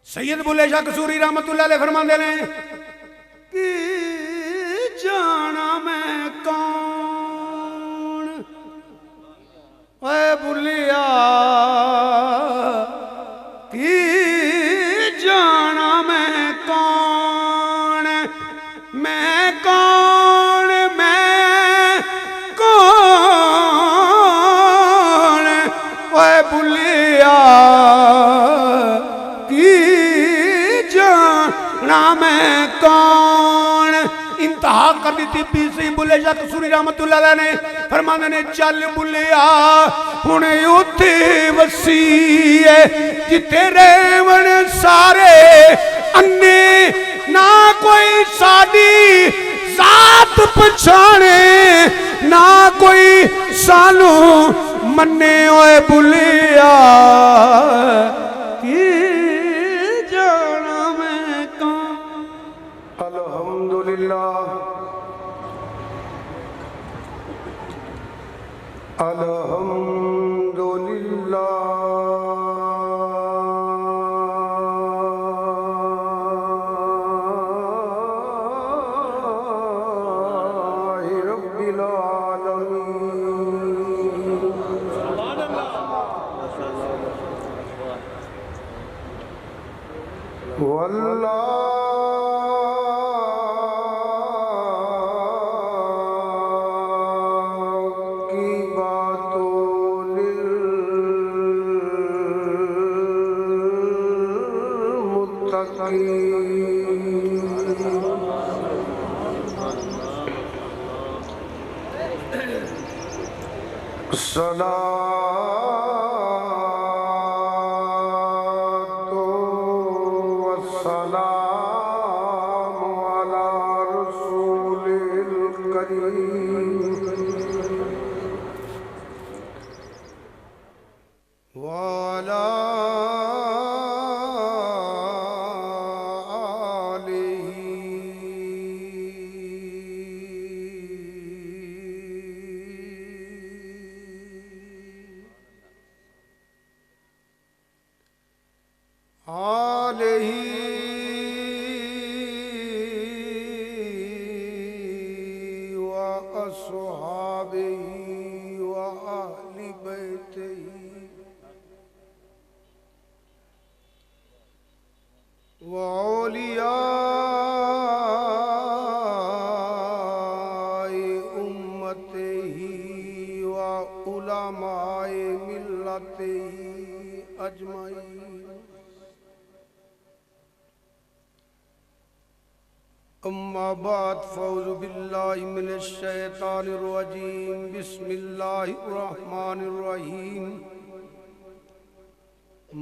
सैयद बुल्ले शाह कसूरी रहमतुल्लाह अलैह फरमाते ने कि जाना मैं कौन ओए बुल्लिया कि जाना मैं कौन मैं कौन ओए बुल्लिया मैं कौन। इंतहा कर दी थी पी सी बुल्ले शाह कसूरी रहमतुल्लाह अलैह ने फरमाने ने चल बुल्लिया हुण उत्थे वसी है जिथे रेवण सारे अन्ने ना कोई साडी जात पछाणे ना कोई सानू मन्ने ओए बुल्लिया की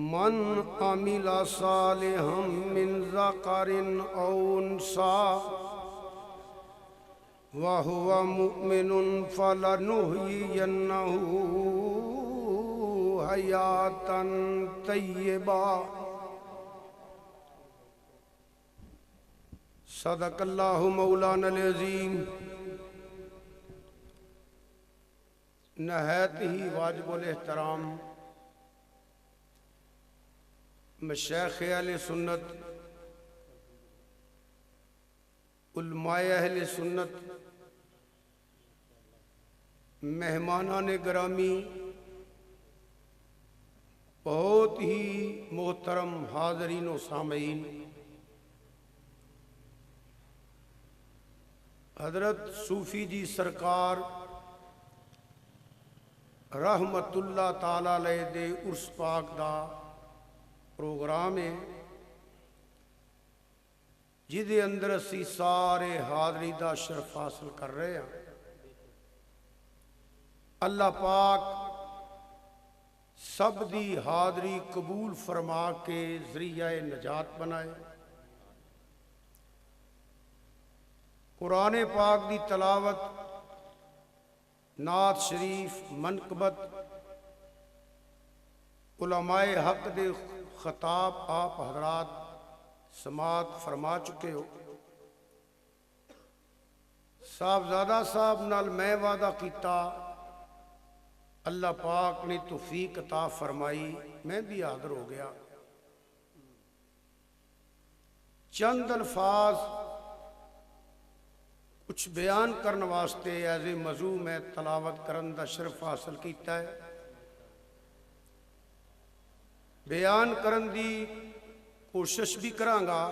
मन अमिला सालिहम मिन ज़करिन औ उन्सा व हुवा मुमिनुन फलनुहयियन्नहु हयातन तय्यबा। सदक़ल्लाहु मौलाना अज़ीम। नहायत ही वाजिबुल एहतराम मशाइख़ अहले सुन्नत उलमाए अहले सुन्नत मेहमानान गिरामी बहुत ही मोहतरम हाज़रीन व सामीन, हज़रत सूफ़ी जी सरकार रहमतुल्लाह ताला अलैह दे उर्स पाक दा प्रोग्राम है जिदे अंदर असी सारे हाज़री दा शरफ हासिल कर रहे हैं। अल्लाह पाक सब दी हाज़री कबूल फरमा के ज़रिया नजात बनाए। कुरान पाक दी तलावत, नात शरीफ, मनकबत, उलमाए हक दे खताब आप हजरात समात फरमा चुके हो। साहबजादा साहब नाल मैं वादा किया, अल्लाह पाक ने तौफीक अता फरमाई, मैं भी हाज़र हो गया। चंद अल्फाज कुछ बयान करने वास्ते एज ए मजू मैं तलावत करन दा शरफ हासिल किया है। बयान करन दी कोशिश भी करांगा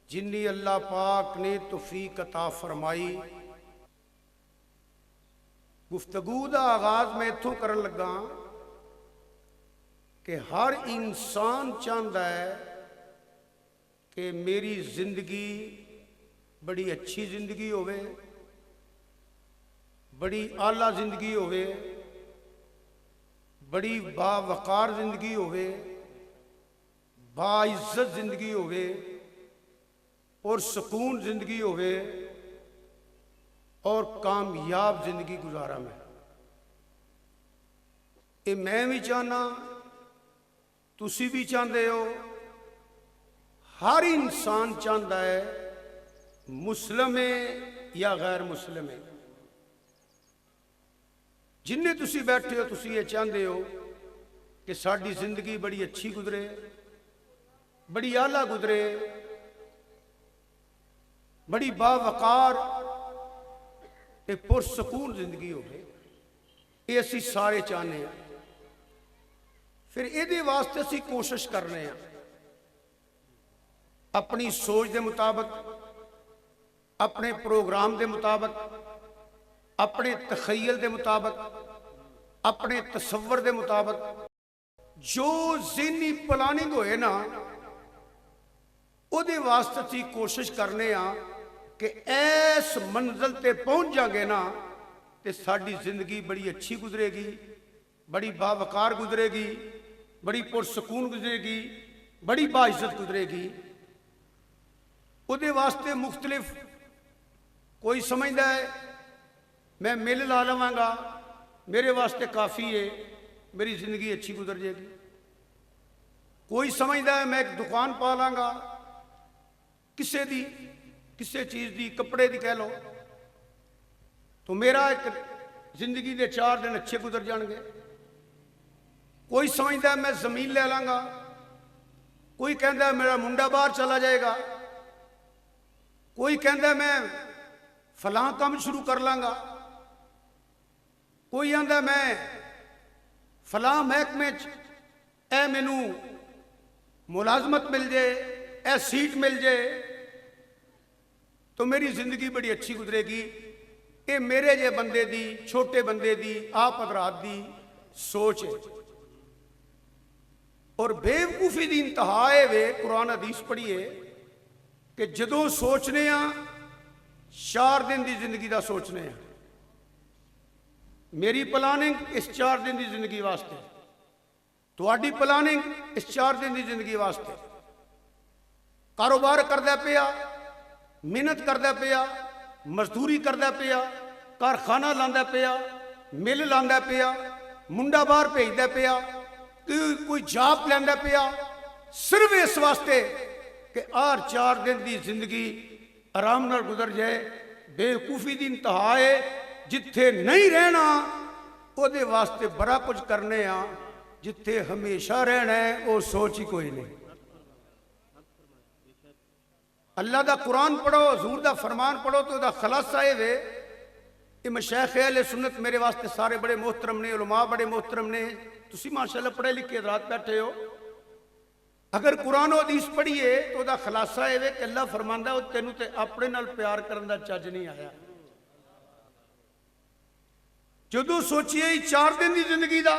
जिन्नी अल्लाह पाक ने तौफीक अता फरमाई। गुफ्तगू का आगाज मैं इत्थों करन लगा कि हर इंसान चाहता है कि मेरी जिंदगी बड़ी अच्छी जिंदगी होवे, बड़ी आला जिंदगी होवे, बड़ी बावकार जिंदगी होवे, बाइज्जत जिंदगी होवे और सुकून जिंदगी होवे और कामयाब जिंदगी गुजारा मैं। ये मैं भी चाहना, तुसी भी चाहते हो, हर इंसान चाहता है, मुस्लिम है या गैर मुस्लिम है। जिन्ने तुसी बैठे हो तुसी ये चाहते हो कि साड़ी जिंदगी बड़ी अच्छी गुजरे, बड़ी आला गुजरे, बड़ी बावकार ते पुरसकून जिंदगी हो। ये असी सारे चाहते हैं। फिर ये वास्ते असी कोशिश करने हैं अपनी सोच के मुताबिक, अपने प्रोग्राम के मुताबिक, अपने तखयल के मुताबिक, अपने तसव्वुर के मुताबिक जो ज़हनी प्लानिंग होए ना उहदे वास्ते असी कोशिश करने कि इस मंजिल ते पहुंच जाएंगे ना तो साड़ी जिंदगी बड़ी अच्छी गुजरेगी, बड़ी बावकार गुजरेगी, बड़ी पुरसकून गुजरेगी, बड़ी बाइज्जत गुजरेगी। उहदे वास्ते मुख्तलिफ कोई समझदा है मैं मिल ला लवांगा मेरे वास्ते काफ़ी है, मेरी जिंदगी अच्छी गुजर जाएगी। कोई समझदा है मैं एक दुकान पा लांगा किसी दी, किसी चीज़ की, कपड़े की कह लो, तो मेरा एक जिंदगी के 4 दिन अच्छे गुजर जाएंगे। कोई समझदा है मैं जमीन ले लांगा, कोई कहता है मेरा मुंडा बाहर चला जाएगा, कोई कहता है मैं फलां काम शुरू कर लांगा, कोई आंदा मैं फलां महकमे ए मैनू मुलाजमत मिल जाए, ए सीट मिल जाए तो मेरी जिंदगी बड़ी अच्छी गुजरेगी। ये मेरे जे बंदे दी, छोटे बंदे दी, आप हज़रात दी सोच है। और बेवकूफ़ी की इंतहा है वे कुरान हदीस पढ़िए कि जदों सोचने 4 दिन की जिंदगी का सोचने, मेरी प्लानिंग इस 4 दिन की जिंदगी वास्ते, तुहाडी प्लानिंग इस 4 दिन की जिंदगी वास्ते। कारोबार करदा पिया, मेहनत करदा पिया, मजदूरी करदा पिया, कारखाना लांदा पिया, मिल लांदा पिया, मुंडा बाहर भेजदा पिया, कोई जाप लैंदा पिया, सिर्फ इस वास्ते कि हर 4 दिन की जिंदगी आराम नाल गुजर जाए। बेवकूफ़ी की इंतहा है। जिथे नहीं रहना उहदे वास्ते बड़ा कुछ करने आ, जिथे हमेशा रहना है वो सोच ही कोई नहीं। अल्लाह का कुरान पढ़ो, हजूर का फरमान पढ़ो तो उसका खलासा ये वे। ये मशाइख अहले सुन्नत मेरे वास्ते सारे बड़े मोहतरम ने, उलमा बड़े मोहतरम ने, तुसी माशाअल्लाह पढ़े लिखे हज़रात बैठे हो। अगर कुरान हदीस पढ़िए तो उसका खलासा ये वे कि अल्लाह फरमांदा वो तेनू ते अपने नाल प्यार करने का चज नहीं आया। जदों सोचिए 4 दिन की जिंदगी का,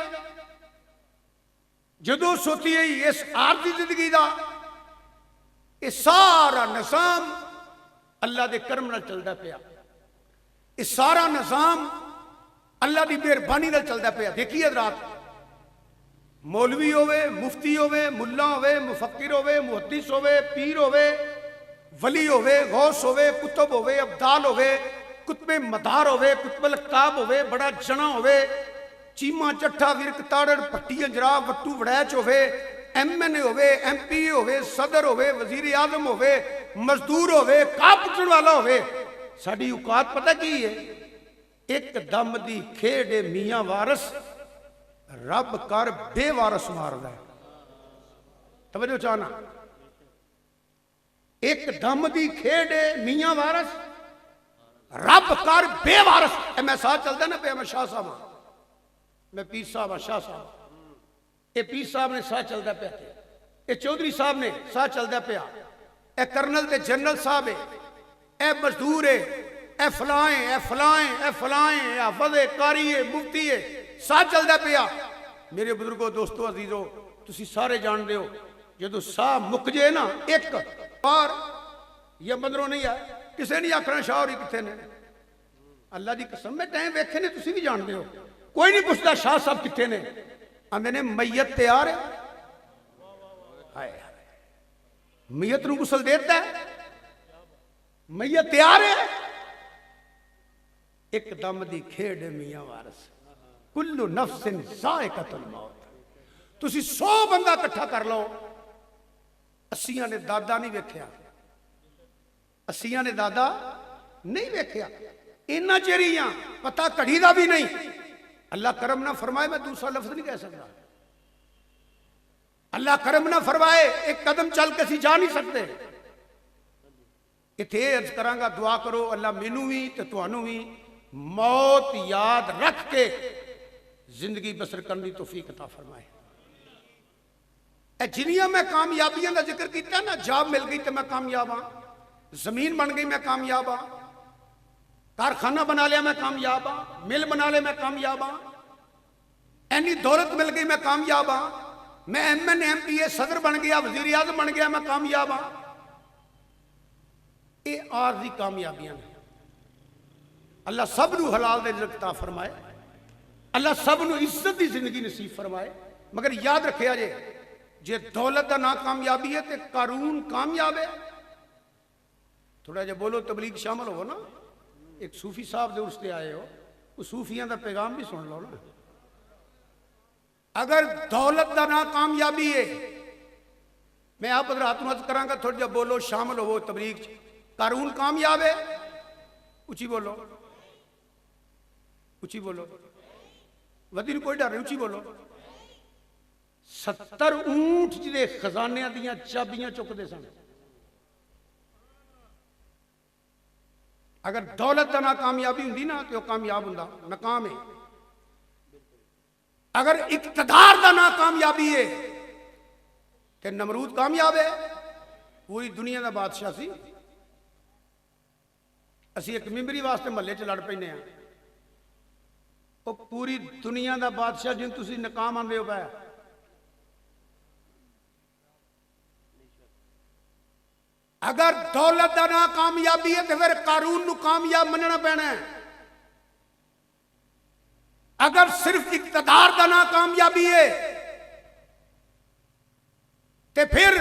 जदों सोचिए इस आरती जिंदगी का, ये सारा निजाम अल्लाह के करम नाल चलदा पिया। ये सारा निजाम अल्लाह की मेहरबानी नाल चलदा पिया। देखिए हज़रात, मौलवी होवे, मुफ्ती होवे, मुल्ला होवे, मुफक्किर होवे, मुहद्दिस होवे, पीर होवे, वली होवे, गौस होवे, कुतुब होवे, अब्दाल होवे, कुतबे मदार होवे, कुतबल काब होवे, बड़ा जना होवे, चीमा चट्ठा विरक ताड़ड़ पट्टी अंजरा वट्टू वड़ैच होवे, MNA होवे, MP होवे, सदर होवे, वजीर आजम होवे, मजदूर होवे, काह पुट्टण वाला होवे, साडी औकात पता की है? एक दम दी खेड मियाँ वारस रब कर बेवारस मारदा है। तवज्जो चाहना, एक दम दी खेड है मियां वारस, रब कर बेवारस। मैं साथ चलता ना पे, मैं शाह साहब हाँ, मैं पीर साहब हाँ, शाह साहब, ये पीर साहब ने साथ चलता पे, ये चौधरी साहब ने साथ चलता पे, ए कर्नल ते जनरल साहब है, ए मजदूर है, ए फलाए ए फलाए ए फलाए, हाफज है, कारी है, मुफ्ती है, साथ चलता पे। मेरे बुजुर्गो दोस्तों अजीजो, तुसी सारे जानते हो जो साह मुक जाए ना एक बार या मंदरों नहीं है, किसी ने आखना शाह होरी कितने ने। अल्लाह की कसम में टाइम वेखे ने, तुसी भी जानते हो, कोई नहीं पूछता शाह साहब कितने ने। आंदे ने मैयत तैयार है, हाय मैयत नूं गुसल देता है, मैयत तैयार है, एक दम दी खेड मियां वारस, कुल्लु नफ्सिन ज़ाइक़तुल मौत। तुसी 100 बंदा इकट्ठा कर लो, 80 ने दादा नहीं वेख्या, 80 ने दादा नहीं वेख्या, इन्ना चेरियां पता घड़ी का भी नहीं। अल्लाह करम ना फरमाए, मैं दूसरा लफ्ज नहीं कह सकता, अल्लाह करम ना फरमाए एक कदम चल के असीं जा नहीं सकते। इत्थे अर्ज करांगा, दुआ करो अल्लाह मैनू भी ते तुहानू भी मौत याद रख के जिंदगी बसर करने की तौफीक अता फरमाए। जिन्नियां मैं कामयाबियां का जिक्र किया ना, जॉब मिल गई तो मैं कामयाब हाँ, जमीन बन गई मैं कामयाब हाँ, कारखाना बना लिया मैं कामयाब हाँ, मिल बना लिया मैं कामयाब हाँ, एनी दौलत मिल गई मैं कामयाब हाँ, मैं MN MPA सदर बन गया, वजीर आजम बन गया, मैं कामयाब हाँ। ये आरजी कामयाबियां ने। अल्लाह सब नू हलाल दे रिज़्क़ अता फरमाए, अल्लाह सब नू इज्जत की जिंदगी नसीब फरमाए। मगर याद रखिया जे दौलत का ना कामयाबी है तो कानून कामयाब है। थोड़ा जा बोलो, तबलीग शामिल हो ना। एक सूफी साहब जो उससे आए हो, उस सूफियां का पैगाम भी सुन लो ना। अगर दौलत का ना कामयाबी है, मैं आप हजरात नूं अर्ज करांगा, थोड़ा जा बोलो, शामिल हो तबलीग। कानून कामयाब है, उची बोलो, उची बोलो, वधी कोई डर नहीं, उची बोलो। 70 ऊंट जिहदे खजानियां दियां चाबियां चुकते सन। अगर दौलत का ना कामयाबी हुंदी ना तो कामयाब हुंदा, नाकाम है। अगर इक्तदार का ना कामयाबी है तो नमरूद कामयाब है, पूरी दुनिया का बादशाह सी। असी एक मिंबरी वास्ते महल्ले च लड़ पैने आ, वो पूरी दुनिया का बादशाह जिन तुसी नाकाम आंदे हो पाया। अगर दौलत का ना कामयाबी है तो फिर कानून नूं कामयाब मनना पैना है। अगर सिर्फ इक्तदार का ना कामयाबी है तो फिर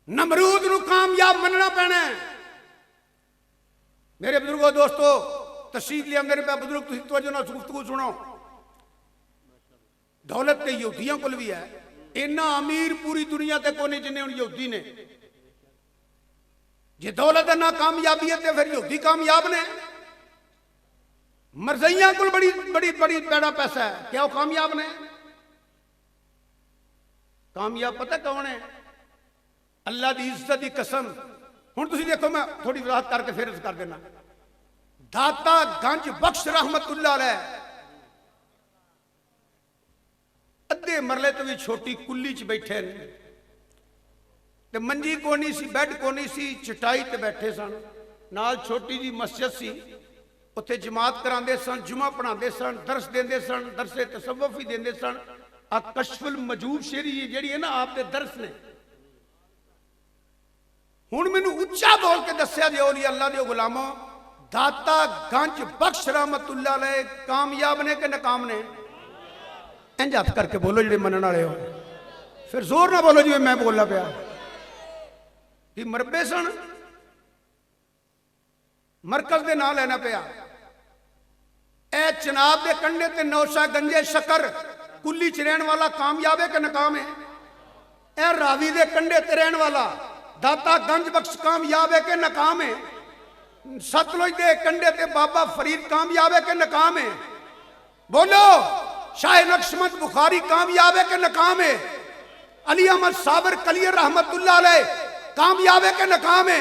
नमरूद नूं कामयाब मनना पैना है। मेरे बुजुर्गों दोस्तों, तशरीफ लिया मेरे पे बुजुर्ग, तुम तवज्जो नाल गुफ्तगू सुनो। दौलत तो यहूदियों को भी है, इन्ना अमीर पूरी दुनिया ते कोई नहीं जिन्ने हुण यहूदी ने। जे दौलत ना कामयाबी है तो फिर यहूदी कामयाब ने। मरज़इयां को बड़ी बड़ी बड़ी पैड़ा पैसा है, क्या वो कामयाब ने? कामयाब पता कौन है? अल्लाह की इज्जत की कसम। हुण तुसीं देखो, मैं थोड़ी वजाहत करके फिर कर देना। दाता गंज बख्श रहमतुल्लाह अलैह अद्धे मरले तो भी छोटी कुल्ली च बैठे ने, ते मंजी को नहीं सी, बैड को नहीं सी, चटाई ते बैठे सन। नाल छोटी जी मस्जिद सी, उत्थे जमात करांदे सन, जुमा पढ़ाते सन, दरस देंदे सन, दरसे तसव्वुफ ही देंदे सन। आ कशफुल मजूब शेरी जिहड़ी है ना, आपके दरस ने। हुण मैनू उच्चा बोल के दस्या जे औलिया अल्लाह दे गुलामों, दाता गंज बख्श रहमतुल्लाह अलैह कामयाब ने कि नाकाम ने? इंज हथ करके बोलो जिहड़े मनण वाले हो, फिर जोर ना बोलो जिवें मैं बोलना पिया। कि मरबे सन, मरकज दे नाम लेना पिया। ए चनाब दे कंढे ते नौशा गंजे शकर कुल्ली च रहने वाला कामयाब है कि नाकाम है? ए रावी दे कंढे ते रहने वाला दाता गंज बख्श कामयाब है कि नाकाम है? सतलुज दे कंढे ते बाबा फरीद कामयाब है कि नाकाम है? बोलो। शाह नक्शबंद बुखारी कामयाब है कि नाकाम है? अली अहमद साबिर कलियर रहमतुल्लाह अलैह कामयाब है कि नाकाम है?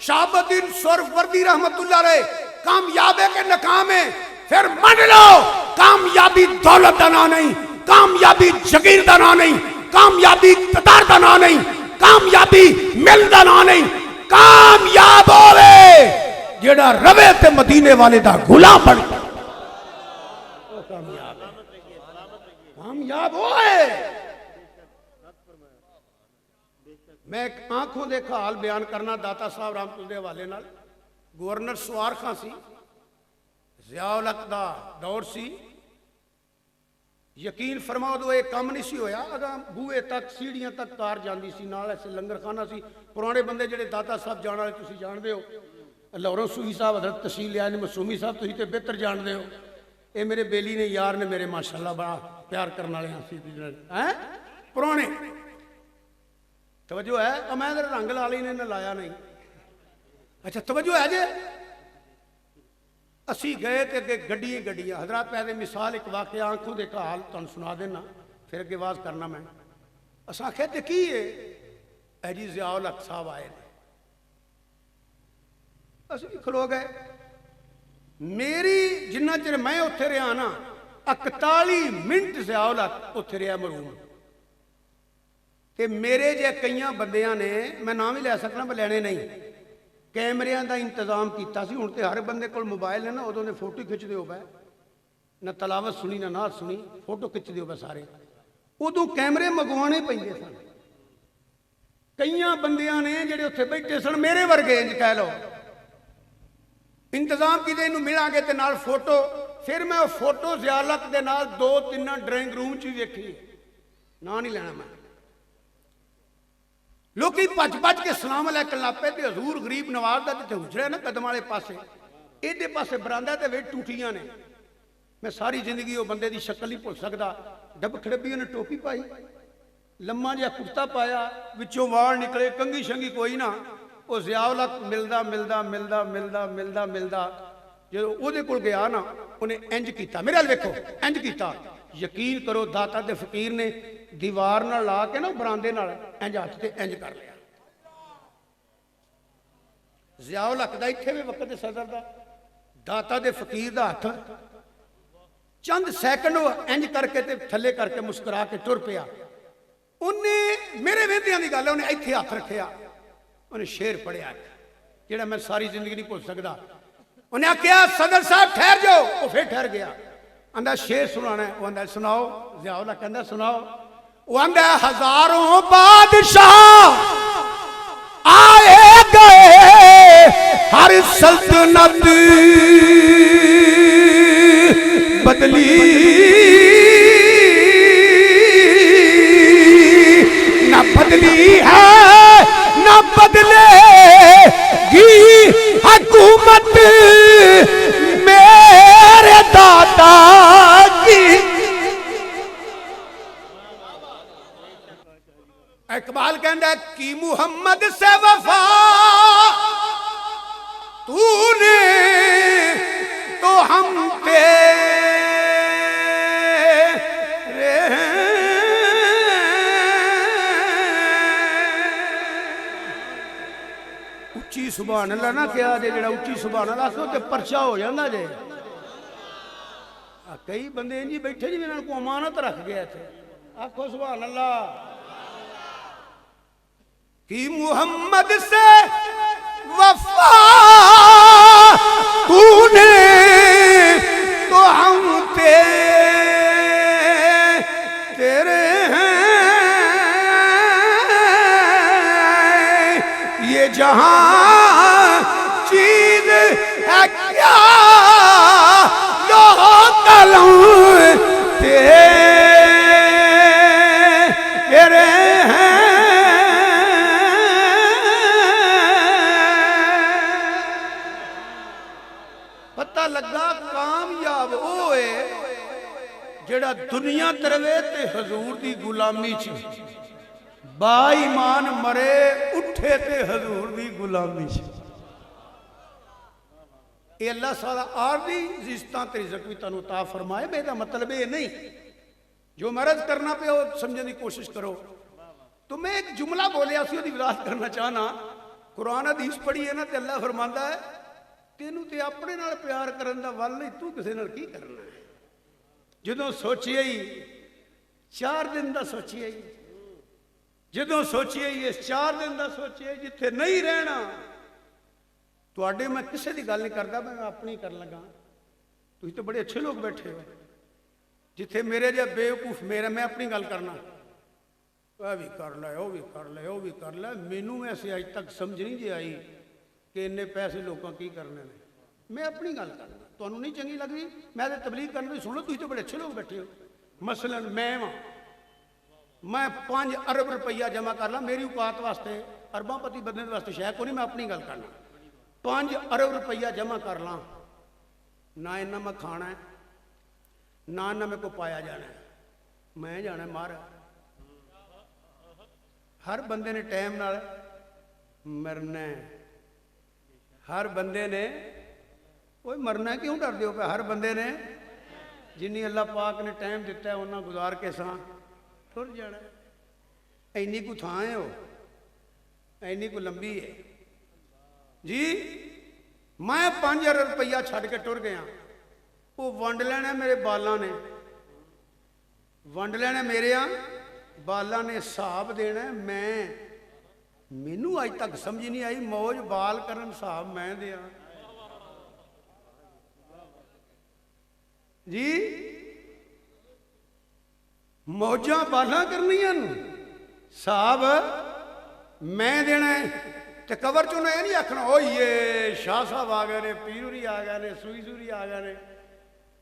शाहबुद्दीन सोहरावर्दी रहमतुल्लाह अलैह कामयाब है कि नाकाम है? फिर मान लो कामयाबी दौलत का नाम नहीं, कामयाबी जगीर का नाम नहीं, कामयाबी इक़्तिदार का नाम नहीं, कामयाबी मिल का नाम नहीं। कामयाब होवे जेड़ा रवे ते मदीने वाले दा गुलाम बन कामयाब है, कामयाब होए। मैं एक आंखों देखा हाल बयान करना दाता साहब रहमतुल्लाह दे हवाले नाल। गवर्नर सवार खां सी, ज़ियाउल हक दा दौर सी। यकीन फरमाओ दो ये काम नहीं सी होया। अगर बूहे तक सीढ़ियां तक कार जाती सी, नाल ऐसे लंगर खाना सी। पुराने बंदे जेडे दाता साहब जान वाले तुसीं जानदे हो, लाहौरों सूही साहब हजरत तहसील लिया ने मसूमी साहब तुसीं ते बेहतर जानदे हो। ये मेरे बेली ने यार ने मेरे माशाअल्लाह बड़ा प्यार करने वाले हैं पुराने। तवज्जो है? मैं रंग लाल ही ने लाया नहीं। अच्छा तवज्जो है जे असी गए तो अगे गड्डियां गड्डियां हजरात पैदे मिसाल एक वाकया आंखों देखा हाल तुहानूं सुना देना, फिर अगे आवाज करना। मैं असां आख्या ते की है? ऐ जी ज़ियाउल हक साहब आए ने। असीं भी खलो गए। मेरी जिन्ना चिर मैं उत्थे रहा ना 41 मिनट ज़ियाउल हक उत्थे रहा मरूम। ते मेरे जे कई बंदियां ने, मैं नाम ही लै सकना पर लैने नहीं, कैमरियां का इंतजाम किया। हुण तो हर बंदे को मोबाइल है ना, उदों ने फोटो खिंचते हो पै, ना तलावत सुनी ना नात सुनी, फोटो खिंचते हो पै सारे। उदों कैमरे मंगवाने पैंदे सन। कई बंदियां ने जिहड़े उत्थे बैठे सन मेरे वर्गे इंज कह लो, इंतजाम किए इनू मिलांगे तो नाल फोटो। फिर मैं फोटो ज़ियाउल हक दे नाल 2-3 ड्राइंग रूम च देखी, ना नहीं लेना मैं। लोग भज भज के सलाम लैकन लग पे। हजूर गरीब नवाज का जिते हुजरा है ना कदम वाले पासे, इहदे पासे बरांदा ते वेट टूटियां ने। मैं सारी जिंदगी वो बंदे की शक्ल नहीं भुल सकता। डब खड़बी उन्हें टोपी पाई, लम्मा जिहा कुर्ता पाया, विचों वाल निकले, कंघी शंघी कोई ना। वो ज़ियाउल हक मिलदा मिलदा मिलदा मिलदा मिलदा मिलदा जो उहदे कोल गया ना, उन्हें इंज किया, मेरे हाल वेखो इंज किया। यकीन करो दाता दे फकीर ने दीवार नाल ला के ना बरांदे नाल इंज हथ ते इंज कर लिया। ज़ियाउल हक दा इत्थे भी वक्त सदर दा, दाता दे फकीर दा हथ चंद सैकंड इंज करके ते थले करके मुस्कुरा के टुर पिया। उन्हें मेरे वेंदियां दी गल, उन्हें इत्थे हथ रखिया, उन्हें शेर पढ़िया जेड़ा मैं सारी जिंदगी नहीं भुल सकता। उन्हें आख्या सदर साहब ठहर जाओ, वो फिर ठहर गया। आंदा शेर सुनाना है, वो आंदा सुनाओ। ज़ियाउल हक कहंदा सुनाओ। वो आंदा हजारों बादशाह आए गए, हर सल्तनत बदली, न बदली है न बदलेगी हुकूमत मेरे दाता की। इकबाल कहता कि मुहम्मद से वफा तूने तो हम तेरे उच्ची सुभान अल्लाह ना क्या जे जेड़ा उच्ची सुभान अल्लाह सो ते परचा हो जाता जे। कई बंदे जी बैठे जी इन्होंने को अमानत रख गया थे। आखो सुभान अल्लाह। कि मुहम्मद से वफा तूने तो हम तेरे हैं, ये जहां चीज है क्या लो कलम तेरे हैं। पता लगा कामयाब होए जेड़ा दुनिया तरवे ते हजूर दी गुलामी च, बाईमान मरे उठे ते हजूर दी गुलामी च। ये अल्लाह सारा आरदी इज्जतां ते रिज़्क़ भी तुहानूं अता फरमाए। मेरा मतलब ये नहीं जो मर्ज करना पे वो समझने की कोशिश करो। तो मैं एक जुमला बोलिया सी, उसकी वजाहत करना चाहना। कुरान हदीस पढ़ी है ना, तो अल्लाह फरमांदा है तेनू तो अपने नाल प्यार करन दा वल नहीं, तू किसे नाल की करना है। जदों सोचिए ही 4 दिन का सोचिए ही, जदों सोचिए ही इस 4 दिन का सोचिए, जिथे नहीं रहना तुहाडे, मैं किसी की गल नहीं करता, मैं अपनी कर लगा। तुम तो बड़े अच्छे लोग बैठे हो, जिथे मेरे जो बेवकूफ मेरा, मैं अपनी गल करना, वह भी कर लै, वह भी कर लै, वह भी कर लै। मैनू वैसे अज तक समझ नहीं जी आई कि इन्ने पैसे लोगों की करने ने। मैं अपनी गल करना, तुहानू नहीं चंगी लगती, मैं तो तबलीग करनी, सुन लो, तुम तो बड़े अच्छे लोग बैठे हो। मसलन मैं 5 अरब रुपया जमा कर ला, मेरी औकात वास्ते, अरबापति बंदे वास्ते शायद को नहीं, मैं अपनी गल करना। 5 अरब रुपया जमा कर ला, ना इन्ना मैं खाना है, ना इन्ना मेरे को पाया जाना है, मैं जाना मार। हर बंदे ने टाइम नाल मरना है, हर बंदे ने, कोई मरना क्यों डरते हो पे, हर बंदे ने जिन्नी अल्लाह पाक ने टाइम दिता है उन्ना गुजार के सां टुर जाना। इन्नी को थां है, वो इन्नी को लंबी है जी। मैं 5 अरब रुपया छड़ के टुर गया, वो वंड लेना मेरे बालों ने, वंड लेना मेरे बालों ने, हिसाब देना मैं। मैनू अज तक समझ नहीं आई, मौज बाल करन हिसाब मैं दिया जी। मौजा बालां करनियां, हिसाब मैं देना है। तो कवर चो ये नहीं आखना ओ ये शाह साहब आ गए ने, पीरूरी आ गए ने, सूई सूरी आ गए ने,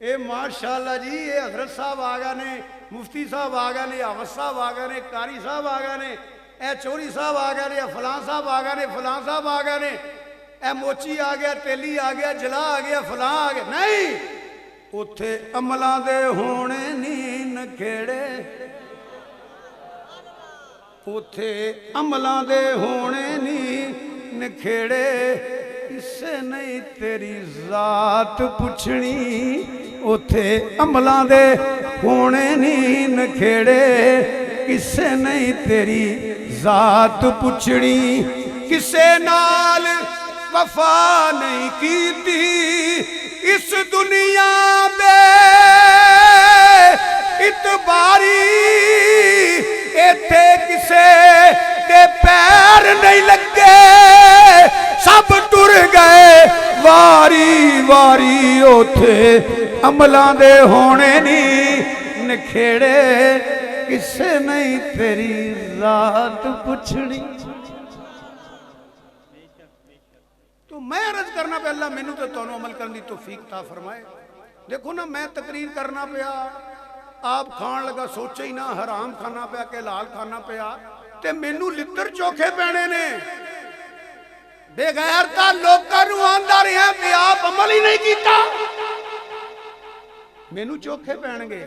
ये माशाअल्लाह जी ये हजरत साहब आ गए ने, मुफ्ती साहब आ गए ने, हाफिज साहब आ गए ने, कारी साहब आ गए ने, ए चौरी साहब आ गए ने, फलां साहब आ गए ने, फलां साहब आ गए ने, ए मोची आ गया, तेली आ गया, जला आ गया, फलां आ गया। नहीं, उथे अमलां दे होने नी नखेड़े, उथे अमलां दे होने नी नखेड़े, इससे नहीं तेरी जात पुछनी, उथे अमलां दे होने नी नखेड़े, किसे नहीं तेरी जात पुछनी। किसे नाल वफा नहीं कीती इस दुनिया में इतबारी, इथे किसे के पैर नहीं लगे, सब टुर गए वारी वारी, उथे अमलां दे होने नी नखेड़े, किसे नहीं तेरी रात पुछनी। तो मैं अर्ज करना पे अल्लाह मैनू तो तुहानू अमल करने की तौफीक ता फरमाए। देखो ना, मैं तकरीर करना पिया, आप खान लगा सोचा ही ना हराम खाना पिया कि हलाल खाना पिया, ते मैनू लिद्दर चोखे पैने ने। बेगैरता लोकां नू आंदा रहा ते आप अमल ही नहीं कीता, मैनू चोखे पैणगे।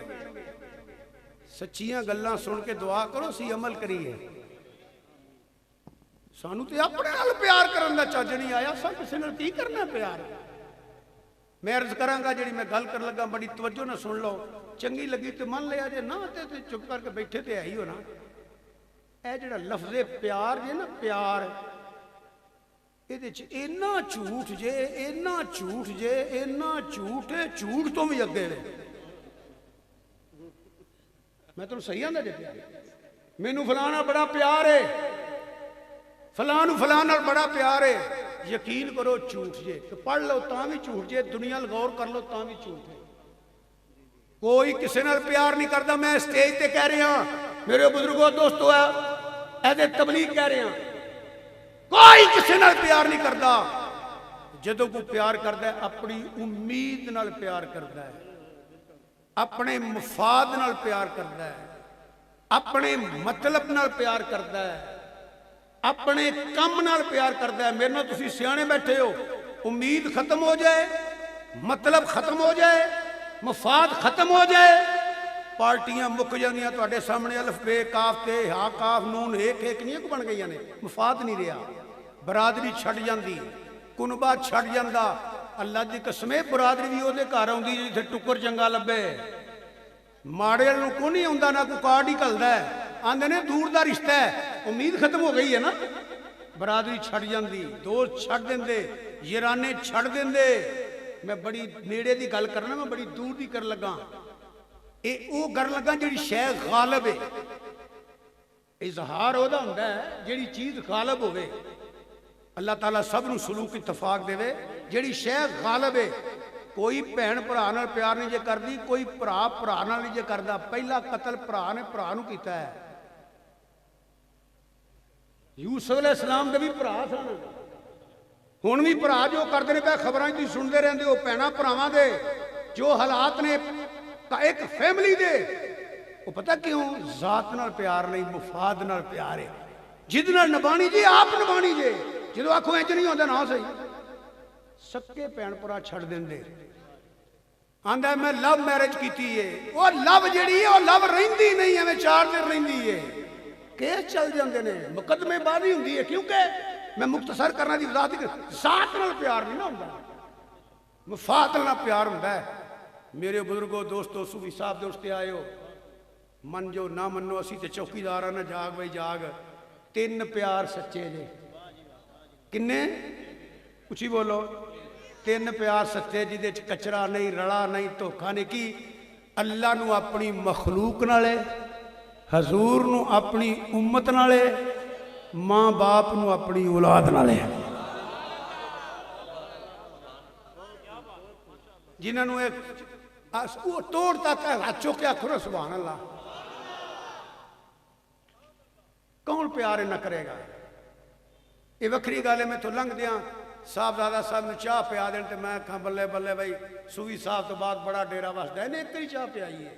सच्चियां गल्लां सुन के दुआ करो, सी अमल करिए। सानू तो अपने नाल प्यार करन दा चज नहीं आया, सा किसी नाल की करना प्यार। मैं अर्ज करांगा, जिहड़ी मैं गल कर लगा बड़ी तवज्जो नाल सुन लो, चंगी लगी तो मन लिया, जे ना ते चुप करके बैठे तो है ही हो ना। यह जिहड़ा लफ्ज़े प्यार जे ना, प्यार इहदे च इन्ना झूठ जे, इन्ना झूठ जे, इन्ना झूठ है, झूठ तो भी अगे ने। मैं तुहानू सही आंदा जे, मैनू फलाना बड़ा प्यार है, फलां फलां नाल बड़ा प्यार है, यकीन करो झूठ जे। तो पढ़ लो तां भी झूठ जे, दुनिया गौर कर लो तां भी झूठ है। कोई किसी नाल प्यार नहीं करता। मैं स्टेज ते कह रहा, मेरे बुजुर्गों दोस्तों ऐसे तबलीग कह रहा, कोई किसी नाल प्यार नहीं करता। जदों कोई प्यार करता है अपनी उम्मीद नाल प्यार करता है, अपने मफाद नाल प्यार करता है, अपने मतलब नाल प्यार करता है, अपने कम नाल प्यार करता है। मेरे नाल तुसीं सियाणे बैठे हो, उम्मीद खत्म हो जाए, मतलब खत्म हो जाए, मफाद खत्म हो जाए, पार्टियां मुक जांदियां तुहाडे सामने, अलिफ बे काफ ते हा काफ नून एक एक नहीं बन गई ने, मफाद नहीं रहा, बरादरी छड़ जाती, कुनबा छड़ जाता। अल्लाह की कसम है, बरादरी भी उहदे घर आउंदी जिथे टुकर चंगा लभे, माड़े नूं कोई नहीं आउंदा, ना कोई कार्ड ही घलदा है। आंदे ने दूर का रिश्ता है, उम्मीद खत्म हो गई है ना, बरादरी छड़ जाती, दोस्त छड़ देंदे, याराने छड़ देंदे। मैं बड़ी नेड़े की गल करना, मैं बड़ी दूर की कर लगा। ये वो कर लगा जी शै गालिब है, इजहार वह होंदा है जी चीज़ गालिब होवे। अल्लाह ताला सब नूं सलूक इतफाक देवे। जी शै गालिब है, कोई भैन भरा नाल प्यार नहीं जे करती, कोई भरा भरा नाल नहीं जे करता। पहला कतल भरा ने भरा नूं कीता है। यूसुफ अलैहिस्सलाम दे भी भरा सन, हुण भी भरा जो करते हैं पे खबरां तुसीं सुनते रहंदे हो। भैणां भरावां दे जो हालात ने एक फैमिली दे, वो पता क्यों? जात नाल प्यार नहीं, मुफाद नाल प्यार है। जिद नाल निभानी जी आप निभानी जे, जो आखो इंज नहीं होंदा ना सही। सक्के भैन भरा छड़ देंदे। आंदा मैं लव मैरिज की है, वो लव जी है लव रहिंदी नहीं, एवं 4 दिन रहिंदी है। केस चल जाते हैं, मुकदमेबाजी होंदी है। क्योंकि मैं मुख्तसर करना की वजाहत, जात नाल प्यार नहीं ना होंदा, मुफाद नाल प्यार होंदा है। मेरे बुजुर्गो दोस्तों, सूफी साहब दोस्त आए हो, मन जो ना मनो, असी तो चौकीदार ना, जाग बई जाग। 3 प्यार सच्चे ने, किन्ने उची बोलो? 3 प्यार सच्चे, जिदे च कचरा नहीं, रला नहीं, धोखा नहीं। की अल्लाह नू अपनी मखलूक नाले, हजूर नू अपनी उम्मत नाले, मां बाप नू अपनी औलाद नाले। जिन्होंने एक तोड़ तक हाथ चुक के आखो ना सुभान अल्लाह। कौन प्यार इन्ना करेगा? ये वक्री गल है। मैं तो लंघ दिया साहबजादा साहब ने चाह पिया देन, तो मैं कहा बल्ले बल्ले भाई, सूफी साहब तो बाद बड़ा डेरा वसदा है। एक ही चाह पियाई है,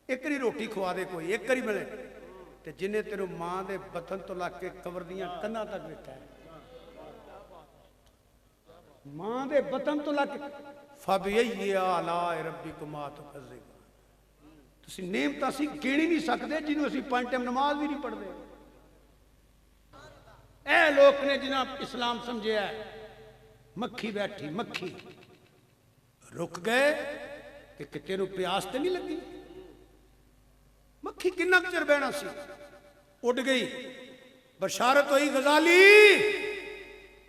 एक ही रोटी खुआ दे, कोई एक ही मिले। तो जिन्हें तेरू मां के बतन तो लग के कबर दियां कन्ना तक बैठा है, मां के बतन तो लग के नेमत असी गिण ही नहीं सकते, जिन्हों असी 5 टाइम नमाज भी नहीं पढ़ते। ए लोग ने जिन्हें इस्लाम समझिया, मक्खी बैठी, मक्खी रुक गए कि तेन प्यास तो नहीं लगी। मक्खी किन्ना चिर बहना सी, उड़ गई। बशारत हुई गजाली,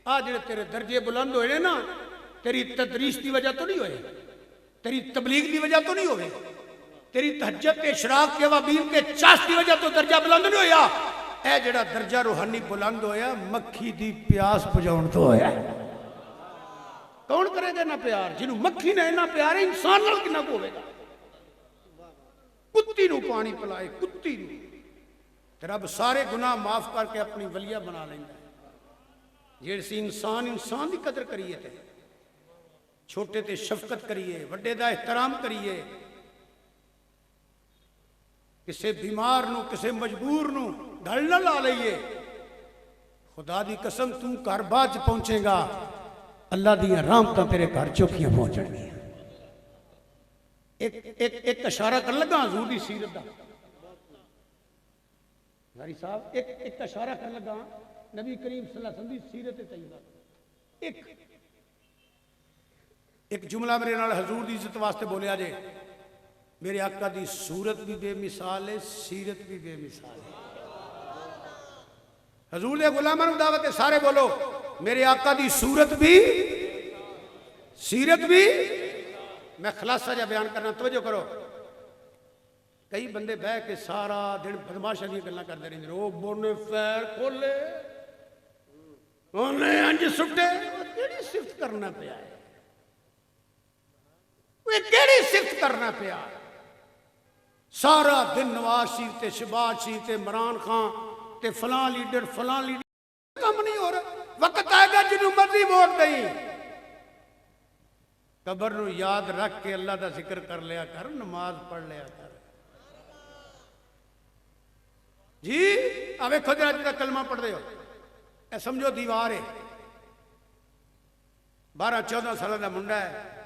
आ जेड़े तेरे दर्जे बुलंद होए ना, तेरी तदरीस की वजह तो नहीं होए, तेरी तबलीग की वजह तो नहीं होए, तेरी तहज्जुद के इशराक के अवाबील के चाश की वजह तो दर्जा बुलंद नहीं होया। ए जेड़ा दर्जा रूहानी बुलंद होया, मक्खी दी प्यास बुझाउण तो होया। कौन करेगा ना प्यार? जिन्हों मक्खी ने इन्ना प्यार है, इंसान नाल कितना को होवेगा? कुत्ती नूं पानी पिलाए, कुत्ती नूं, रब सारे गुनाह माफ करके अपनी वलिया बना लेंदा। जे इंसान इंसान की कदर करिए, ते छोटे ते शफकत करिए, वड्डे दा एहतराम करिए, किसी बीमार नूं, किसी मजबूर नूं गल ना ला लईए। खुदा दी कसम, तू घर बाद पहुंचेगा, अल्लाह दियां रहमतां तेरे घर चौखियां पहुंचणगियां। एक इशारा कर लगा हजूर दी सीरत दा, यारी साहब, एक इशारा कर लगा नबी करीम सल्लल्लाहु अलैहि वसल्लम दी सीरत तैयबा। एक जुमला मेरे नाल हजूर दी इज्जत वास्ते बोलिया जे। मेरे आका दी सूरत भी बेमिसाल है, सीरत भी बेमिसाल है। हजूर दे गुलामां नूं दावत है, सारे बोलो मेरे आका दी सूरत भी, सीरत भी। मैं खलासा जा बयान करना, तवज्जो करो। कई बंदे बह के सारा दिन बदमाशा दी गल्लां करते रहंदे ने। ओ बोने पैर खोले, ओने अंज सुटे, केड़ी सिफत करना पिया है? केड़ी सिफत करना पिया? सारा दिन नवाज शरीफ ते शहबाज शरीफ ते इमरान खान ते फलां लीडर कम नहीं हो रहा। वक्त आएगा जिन्हों मर्जी वोट दई। कबर नूं याद रख के अल्लाह का जिक्र कर लिया कर, नमाज पढ़ लिया कर। जी आ वेखो जरा जिहड़ा कलमा पढ़ते हो, ए समझो दीवार है, 12-14 साल का मुंडा है।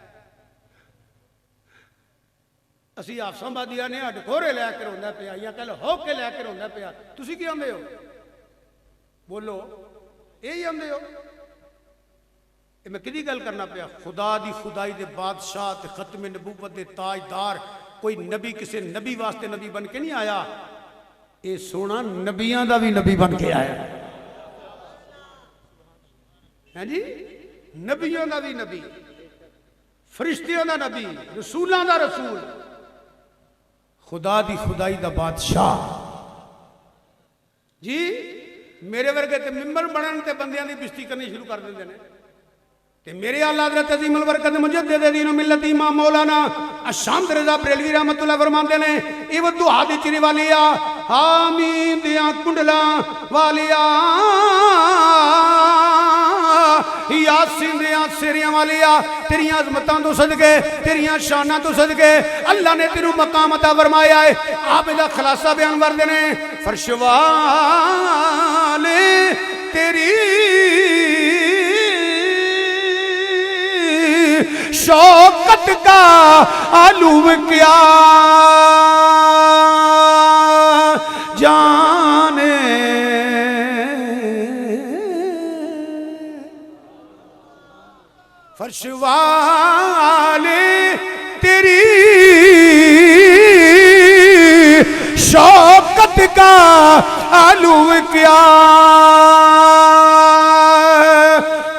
असी आफसाबादिया ने हड खोरे लैके रोंदा पिया, या कल हो के लैके रोंदा पिया। तुसी की आंदे हो? बोलो, यही आंदे हो? मैं कि गल करना पिया? खुदा दी खुदाई दे बादशाह ते खत्म नबूवत दे ताजदार कोई नबी किसी नबी वास्ते नबी बन के नहीं आया। ये सोना नबियां का भी नबी बन के आया है जी, नबियों का भी नबी, फरिश्तियों का नबी, रसूलों का रसूल, खुदा दी खुदाई का बादशाह जी। मेरे वर्गे तो मिंबर बनन ते बंदियां दी बेइज्जती करनी शुरू कर देंगे ने। ते मेरे आला हज़रत अज़ीम अल बरकत मुजद्दिद दीन मिल्लत इमाम मौलाना अशाम रज़ा बरेलवी रहमतुल्लाह फरमाते ने, इव दुआ दी चिरी वालिया हामीम दियां कुंडला वालिया यासीन दियां सिरियां वालिया, तेरियां अज़मतां तो सदके, तेरियां शानां तो सदके अल्लाह ने तेनू मकाम अता फरमाया है। आप इहदा खुलासा बयान करदे ने, फर्श वाले तेरी शौकत का आलूम क्या जाने, फर्श वाले तेरी शौकत का आलूम क्या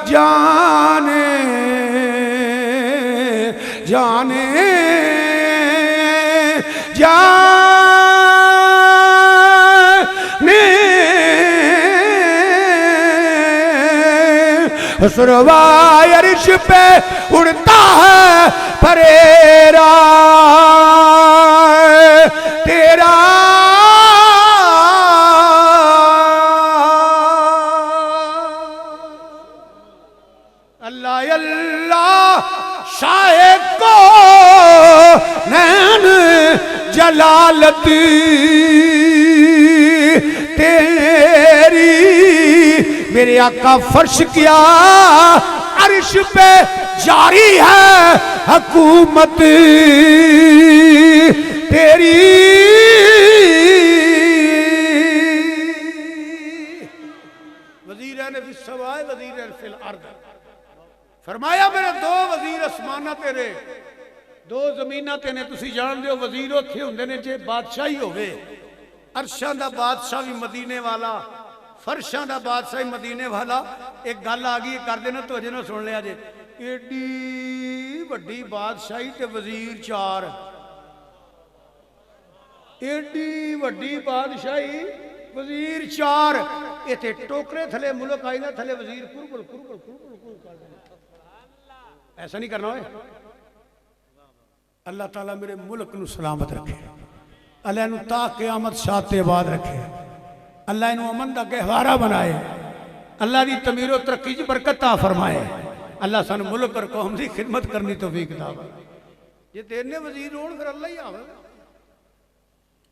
जाने जाने जाने सरवाए अर्श पे उड़ता है फरेरा तेरा अल्लाह अल्लाह शायद को नैन जलालत तेरी, मेरे आका फर्श किया अर्श पे जारी है हुकूमत तेरी। वज़ीरैन फिस्समाए वज़ीरैन फिल अर्द, फरमाया मेरे दो वजीर आसमाना तेरे, दो जमीना तेने। तुसी जानते हो वजीर उत्थे हुंदे ने जे बादशाही होवे, अरशां दा बादशाह भी मदीने वाला, फरशां दा बादशाह ही मदीने वाला। एक गल आ गई कर देना तो अजे ना सुन लिया जे, एडी वड्डी बादशाही ते वजीर चार, एडी वड्डी बादशाही वजीर चार, इत्थे टोकरे थले मुल्क आई ना थले वजीर कुरकुल कुरकुल कुरकुल कुरकुल कर देना। ऐसा नहीं करना है। अल्लाह ताला मेरे मुल्क नू सलामत रखे, अल्लाह नू ता क़यामत शाते बाद रखे, अल्लाह इनू अमन दा गहवारा बनाए, अल्लाह दी तमीरो तरक्की च बरकत ता फरमाए, अल्लाह सन मुल्क और कौम दी खिदमत करनी तौफीक दा। जे तेरे वजीर होण फिर अल्लाह ही आवे,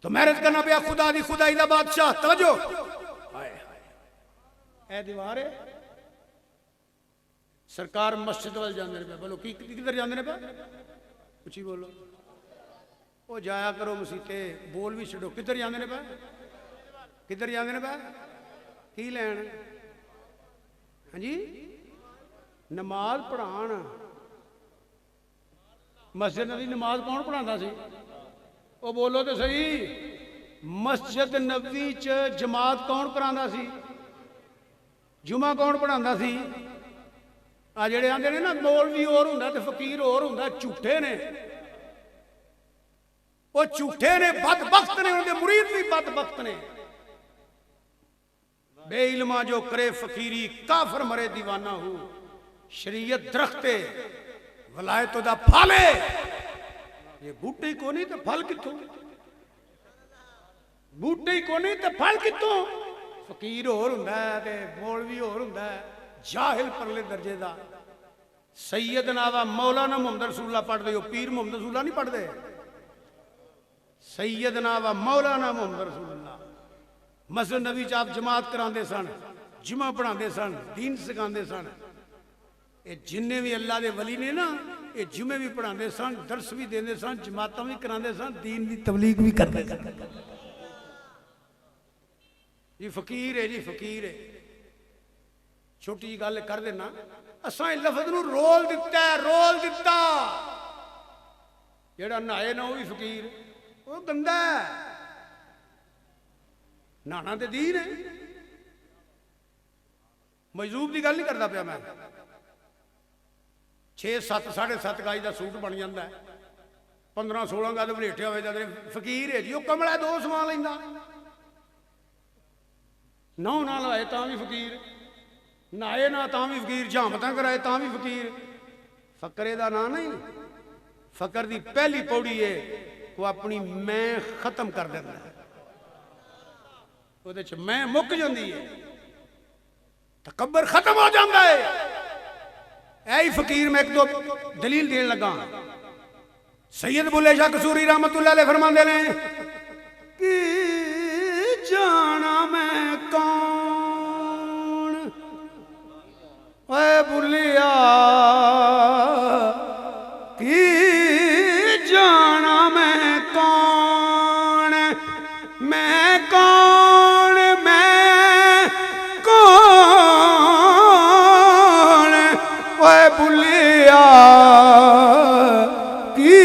तो मेहनत करना पिया खुदा दी खुदाई दा बादशाह। तवज्जो, ए दीवार है सरकार मस्जिद वाल जाते पे, बोलो की किधर जाते पे, कुछ ही बोलो, वो जाया करो मसीते, बोल भी छो, किधर जाते पे, किधर जाते पे, की लैन, हाँ जी नमाज पढ़ाण। मस्जिद नबी नमाज कौन पढ़ाता सी, वो बोलो तो सही, मस्जिद नबी च जमात कौन करांदा सी, जुमा कौन पढ़ांदा सी। आ जेड़े आंदे ने ना मौलवी होर हुंदा ते फकीर होर हुंदा, झूठे ने, वो झूठे ने, बदबख्त ने, उनके मुरीद भी बदबख्त ने। बेइल्मा जो करे फकीरी काफर मरे दीवाना हो, शरीयत दरख्ते वलायत दा फाले, ये बूटे को नहीं तो फल कितों, बूटे को नहीं तो फल कितों। फकीर होर हुंदा ते मौलवी होर हुंदा, जाहिल परले दर्जे का। सैयदना वा मौलाना मुहम्मद रसूलुल्लाह पढ़ते हो, पीर मुहम्मद रसूलुल्लाह नहीं पढ़ते। सैयदना वा मौलाना मुहम्मद रसूलुल्लाह मस्जिद नबी च आप जमात करांदे सन, जुमा पढ़ाते सन, दीन सिखाते सन। ये जिन्ने भी अल्लाह के वली ने ना, ये जुमे भी पढ़ाते सन, दर्स भी देते सन, जमात भी कराते सन, दीन की तबलीग भी करते सन। जी फकीर है, जी फकीर है। छोटी जी गल कर देना, असा लफज नूं रोल दिता है, रोल दिता। जेड़ा नहाए ना वो भी फकीर, वो गंदा है। नहाना तो दीन है। मजदूब की गल नहीं करता पाया मैं। 6-7 7.5 गज का सूट बन जाता है, 15-16 गज वलेटिया हो जाते। फकीर है जी, वो कमला 2 समा लेंदा। 9 ना लाए तां भी फकीर, नहाए ना तां भी फकीर, झामतां कराए तां भी फकीर। फकरे का ना नहीं, फकर की पहली पौड़ी है वो अपनी मैं खत्म कर देता है, वो मैं मुक जाती है, तकबर खत्म हो जाता है। ऐ फकीर मैं एक दो दलील देन लगा। सैयद बुल्ले शाह कसूरी रहमतुल्लाह अलैह फरमाते ने कि जाना मैं कौन ओए बुल्लिया कि जाना मैं कौन, मैं कौन, मैं कौन ओए बुल्लिया कि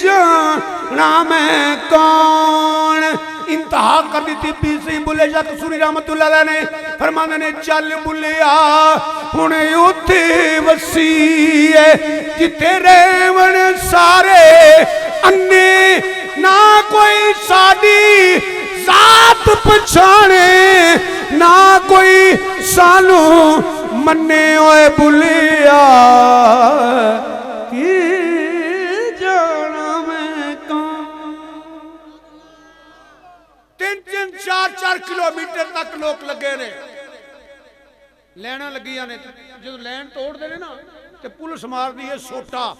जाना मैं कौन। इंतहा कर दी थी पी सी बुल्ले शाह कसूरी रहमतुल्लाह अलैह ने। फरमाते ने चल बुल्लिया हुण उत्थे वसी है जिथे रहवन सारे अन्ने, ना कोई साडी जात पछाणे, ना कोई सानू मन्ने ओए बुल्लिया कि जाना मैं कौन। 3-3 4-4 किलोमीटर तक लोग लगे ने, लैना लगिया ने। जो लैन तोड़ते ने ना ते पुलिस मार दी है सोटा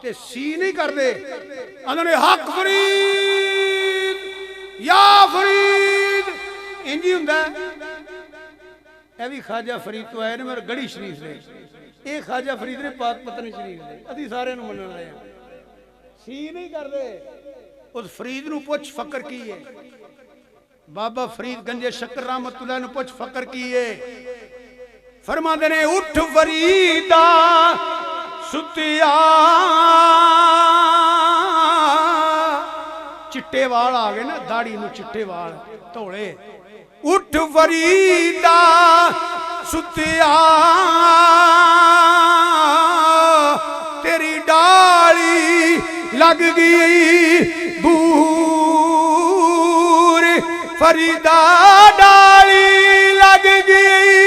ते सी नहीं करते, आंदे हक फरीद या फरीद इंज ही हुंदा। यह भी खाजा फरीद तो आए ने मेरे गढ़ी शरीफ से, ये खाजा फरीद ने पाक पतन शरीफ से। अभी सारे मन रहे हैं, सी नहीं करते। उस फरीद नूं पुछ फकर की है, बाबा फरीद गंजे शक्कर रहमतुल्लाह नूं पुछ फकर की है। फरमाते ने उठ फरीदा सुतिया, चिट्टे वाल आ गए ना, दाढ़ी नूं चिट्टे वाल धोले। उठ फरीदा सुतिया तेरी डाली लग गई बूर, फरीदा डाली लग गई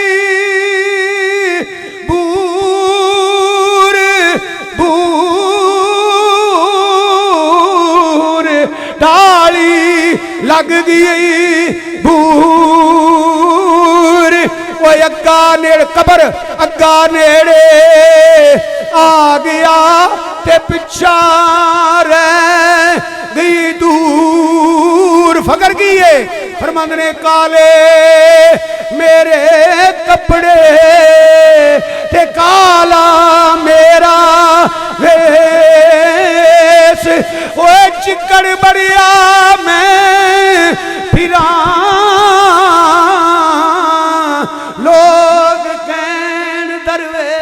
बूर, बूर डाली लग गई बूर। वो अग्गा नेड़ कबर अग्गा नेड़े आ गया ते पिछा रह गई दूर। फकर की है फरमाते ने काले मेरे कपड़े ते काला मेरा वेश, वो चिकड़ बड़िया मैं फिरा लोग कैन दरवे।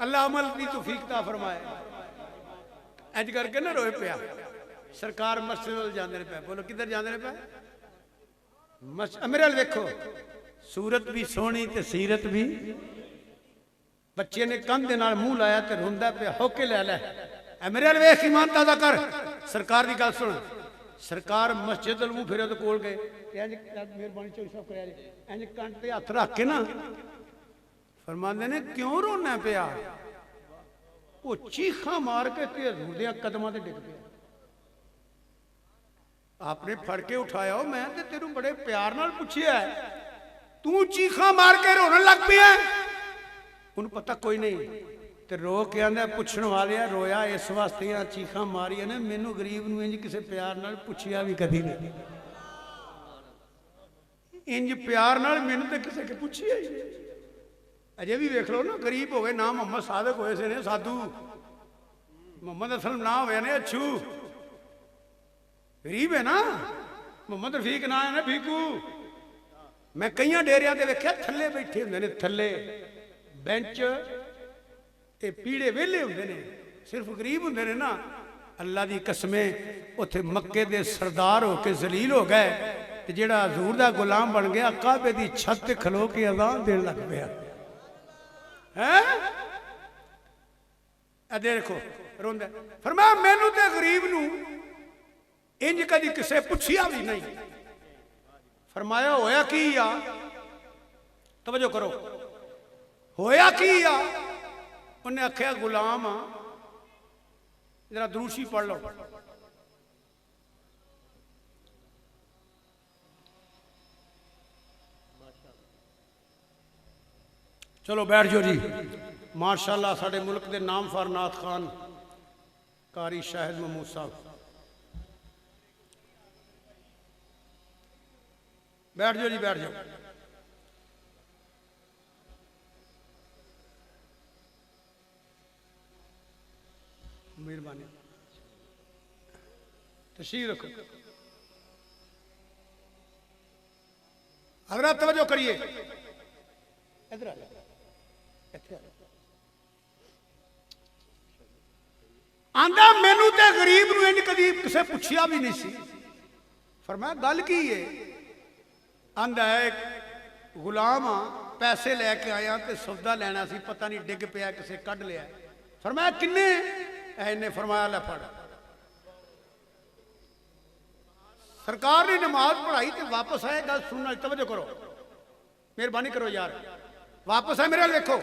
अल्लाह अमल की तौफीक फरमाए। इंज करके ना रोए पिया। सरकार मस्जिद जाते पे, बोलो किधर जाते पे? मेरे वाल देखो, सूरत भी सोहनी ते सीरत भी। बच्चे ने कंध दे नाल मुंह लाया ते रोंदा पे, होके ले लै। मेरे वाल वेख, ईमान ताज़ा कर। सरकार की गल सुन। सरकार मस्जिद मुंह फिरे तो कोल गए, मेहरबानी चौधरी साहब कराया इंज कंठ ते हथ रख के ना फरमाते ने क्यों रोना पिया? वो चीखा मार के ते हजूर दे कदमां ते डिग पिया। आपने फड़ के उठाया, मैं ते तेरू बड़े प्यार नाल पुछया, तू चीखा मार के रोने लग पिया। उन्हें पता कोई नहीं ते रो के आंदा पुछण वाले रोया इस वास्ते चीखा मारिया ने, मैनू गरीब नूं इंज किसी प्यार नाल पुछया भी कदी नहीं। इंज प्यार नाल मैनू ते किसी के पुछया ही। अजे भी वेख लो ना, गरीब हो गए ना मोहम्मद सादक होए से ने साधु, मोहम्मद असलम ना होया ने अच्छू, गरीब है ना। मोहम्मद रफीक ना है ना फीकू। मैं कई डेरिया ते वेख्या थल्ले बैठे हुंदे ने, थल्ले बेंच ते पीड़े वेले हुंदे ने, सिर्फ गरीब हुंदे ने ना। अल्लाह की कसमें उत्थे मक्के दे सरदार होके जलील हो गए ते जेड़ा हजूर दा गुलाम बन गया काबे दी छत ते खलो के अज़ान देन लग पिया है। देखो रोंदा फरमाया मैनू ते गरीब नू इंज कदी किसे पुछिया भी नहीं। फरमाया होया की आ, तवज्जो करो, होया की आ? उन्हें आख्या गुलाम आ, जरा द्रूशी पढ़ लो। चलो बैठ जाओ जी। माशाअल्लाह साडे मुल्क के नामवर नाथ खान कारी शाहिद महमूद साहब, बैठ जाओ जी, बैठ जाओ। मेहरबानी तशरीफ रखो। हजरत तवज्जो करिए, इधर आ आंदा मैनू ते गरीब नूं इंज कदी किसे पुछिया भी नहीं सी। फरमाया गल की है? आंदा है गुलाम आ, पैसे लैके आया ते सौदा लेना सी, पता नहीं डिग पिया किसे कढ़ लिया। फरमाया किन्ने? इन्हें फरमाया लै फड़। सरकार ने नमाज पढ़ाई तो वापस आए, गल सुनना, तवज्जो करो, मेहरबानी करो यार, वापस आए मेरे देखो।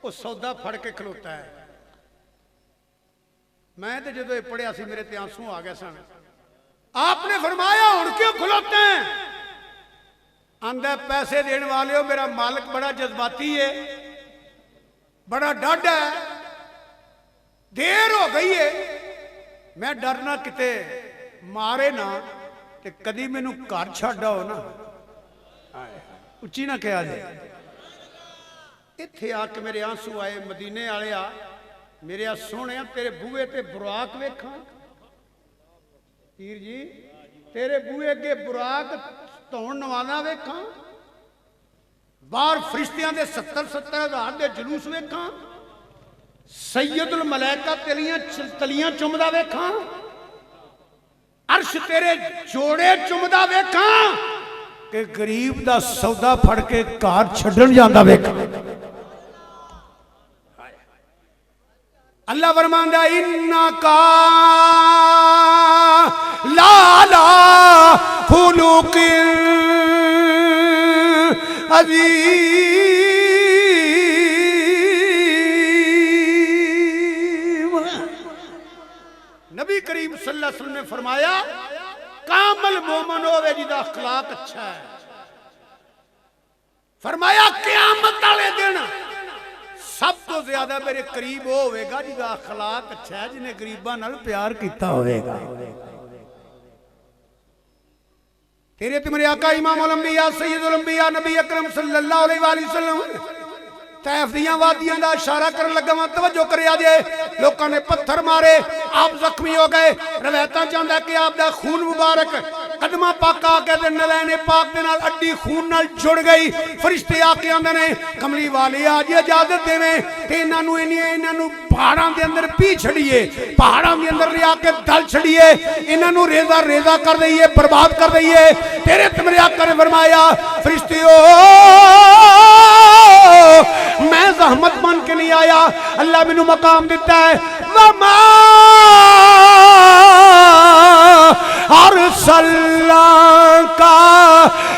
वो सौदा फड़ के खलोता है। मैं तो जो पढ़िया सी मेरे ते आंसू आ गए सन। आपने फरमाया हुण क्यों खलोते हैं? आंदा पैसे देने वाले हो, मेरा मालिक बड़ा जज्बाती है, बड़ा डड है, देर हो गई है, मैं डरना किते मारे ना ते कदी मैनू घर छड्ड आओ ना। उच्ची ना कहा जाए। इत्थे आके मेरे आंसू आए। मदीने वाले आ मेरे सोने तेरे बूहे ते बुराक वेखा। पीर जी तेरे बूहे अगे बुराक धौन नवाना वेखा, बाहर फरिश्तियां दे 70-70 हज़ार दे जुलूस वेखा, सैयदुल मलैका तलियां चुमदा वेखा, अर्श तेरे जोड़े चुमदा वेखा, कि गरीब दा सौदा फड़ के घर छड्डण जांदा वेखा। अल्लाह फरमांदा इन्ना का लाला खुलुकिल अज़ीम। नबी करीम सल्लल्लाहु अलैहि वसल्लम ने फरमाया कामल मोमन होवे जिहदा अखलाक अच्छा है। फरमाया क़यामत वाले दिन सब तो ज्यादा मेरे करीब वो होगा जिसका अखलाक अच्छा है, जिन्हें गरीबां नाल प्यार किया होगा। तेरे ते मेरे आका इमामुल अंबिया सैयदुल अंबिया नबी अकरम सल्लल्लाहु अलैहि वसल्लम तैफ दियां वादियां दा इशारा करन लगा। मैं तवज्जो करिया जे, लोगों ने पत्थर मारे, आप जख्मी हो गए। रवायतां चाहता कि आप दा खून मुबारक कदमा पाक आके नलैने पाक दे नाल अड्डी खून नाल जुड़ गई। फरिश्ते आके आंदे ने कमली वाले आज इजाजत देवे ते इन्हां नूं पहाड़ां दे अंदर पी छड़िए, पहाड़ां दे अंदर ले आके दल छड़िए, इन्हां नूं रेजा रेजा कर दईए, बर्बाद कर दईए। तेरे ते मेरे आका ने फरमाया फरिश्तियों मैं जहमत मान के नहीं आया, अल्लाह मैनू मकाम दिता है। वमा अरसलनाका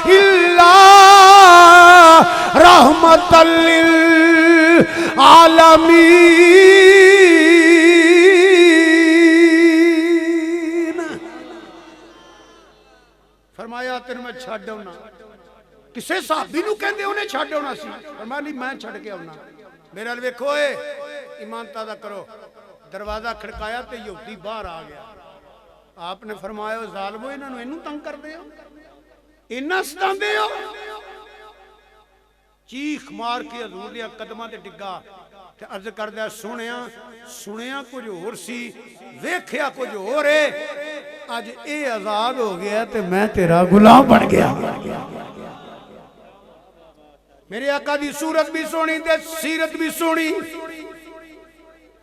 इल्ला रहमतल लिल आलमीन। फरमाया तेरे मैं छड्ड आउना। किसे साहबी नूं कहंदे उन्हें छड्ड आउना सी। फरमाया नहीं मैं छड्ड के आउना। मेरे नाल वेखो ए ईमानता दा करो। दरवाजा खड़काया तो यहूदी बाहर आ गया। आपने फरमाया जालमो इन्हों इनू तंग करते हो, इन्ना सतांदे हो। चीख मार के हजूर दे कदमां ते डिग्गा ते अर्ज करदा सुनिया सुनिया कुछ होर सी, वेख्या कुछ होर है। अज ये आजाद हो गया ते मैं तेरा गुलाम बन गया। मेरे आका दी सूरत भी सोनी ते सीरत भी सोनी।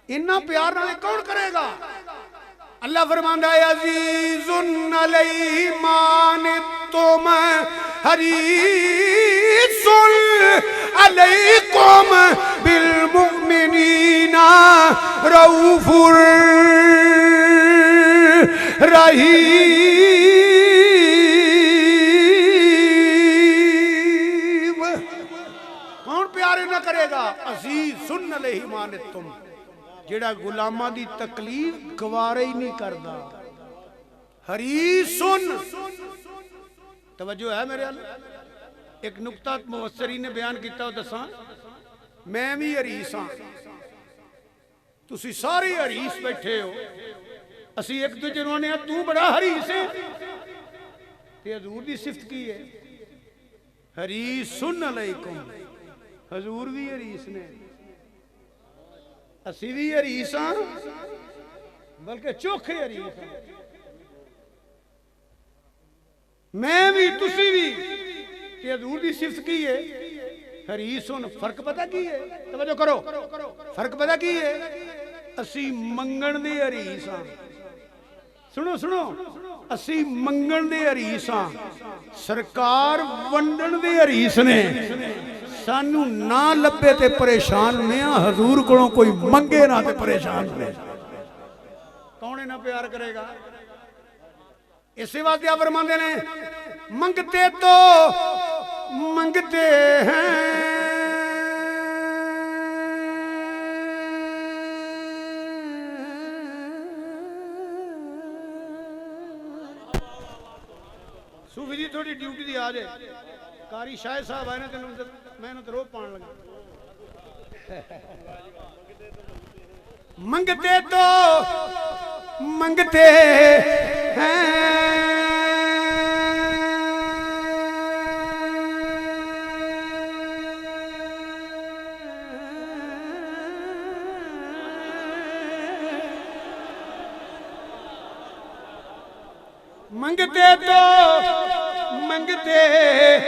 इन्ना प्यार नाल कौन करेगा? अल्लाह फरमांदा है अजीजुन अलैहि मानितुम हरीसुन अलैकुम बिल मुमिनीना रऊफुर रहीम। कौन प्यारे ना करेगा? अजीजुन अलैहि मानितुम, जेड़ा गुलामां दी तकलीफ गवारे ही नहीं करदा। हरीसुन, तवज्जो है मेरे अल। एक नुक्ता मुफस्सरी ने बयान किया, दसा मैं भी हरीस हाँ, तुसी सारे हरीस बैठे हो, असी एक दूजे नूं आने तू बड़ा हरीस है, ते हजूर दी सिफत की है हरीसुन अलैकुम, हजूर भी हरीस ने, असी भी हरीस हाँ, बल्कि चोखे हरीस हाँ। मैं भी तुसी भी, ते हजूर दी सिफत की है हरीस हुन। फर्क पता की है? तवज्जो करो, फर्क पता की है? असी मंगण दे हरीस हाँ। सुनो सुनो, असी मंगण दे हरीस हाँ, सरकार वंडण दे हरीस ने। सानू ना लभे ते परेशान ने, हजूर कोलों कोई मंगे ना ते परेशान ने। कौन इन्ना प्यार करेगा? इसे वास्ते आप फरमाते ने मंगते तो मंगते हैं, सूफी जी थोड़ी ड्यूटी दी आ जाए। कारी शाह साहब आए ना, मैं रो पान लगा। मंगते तो मंगते हैं, मंगते तो मंगते हैं,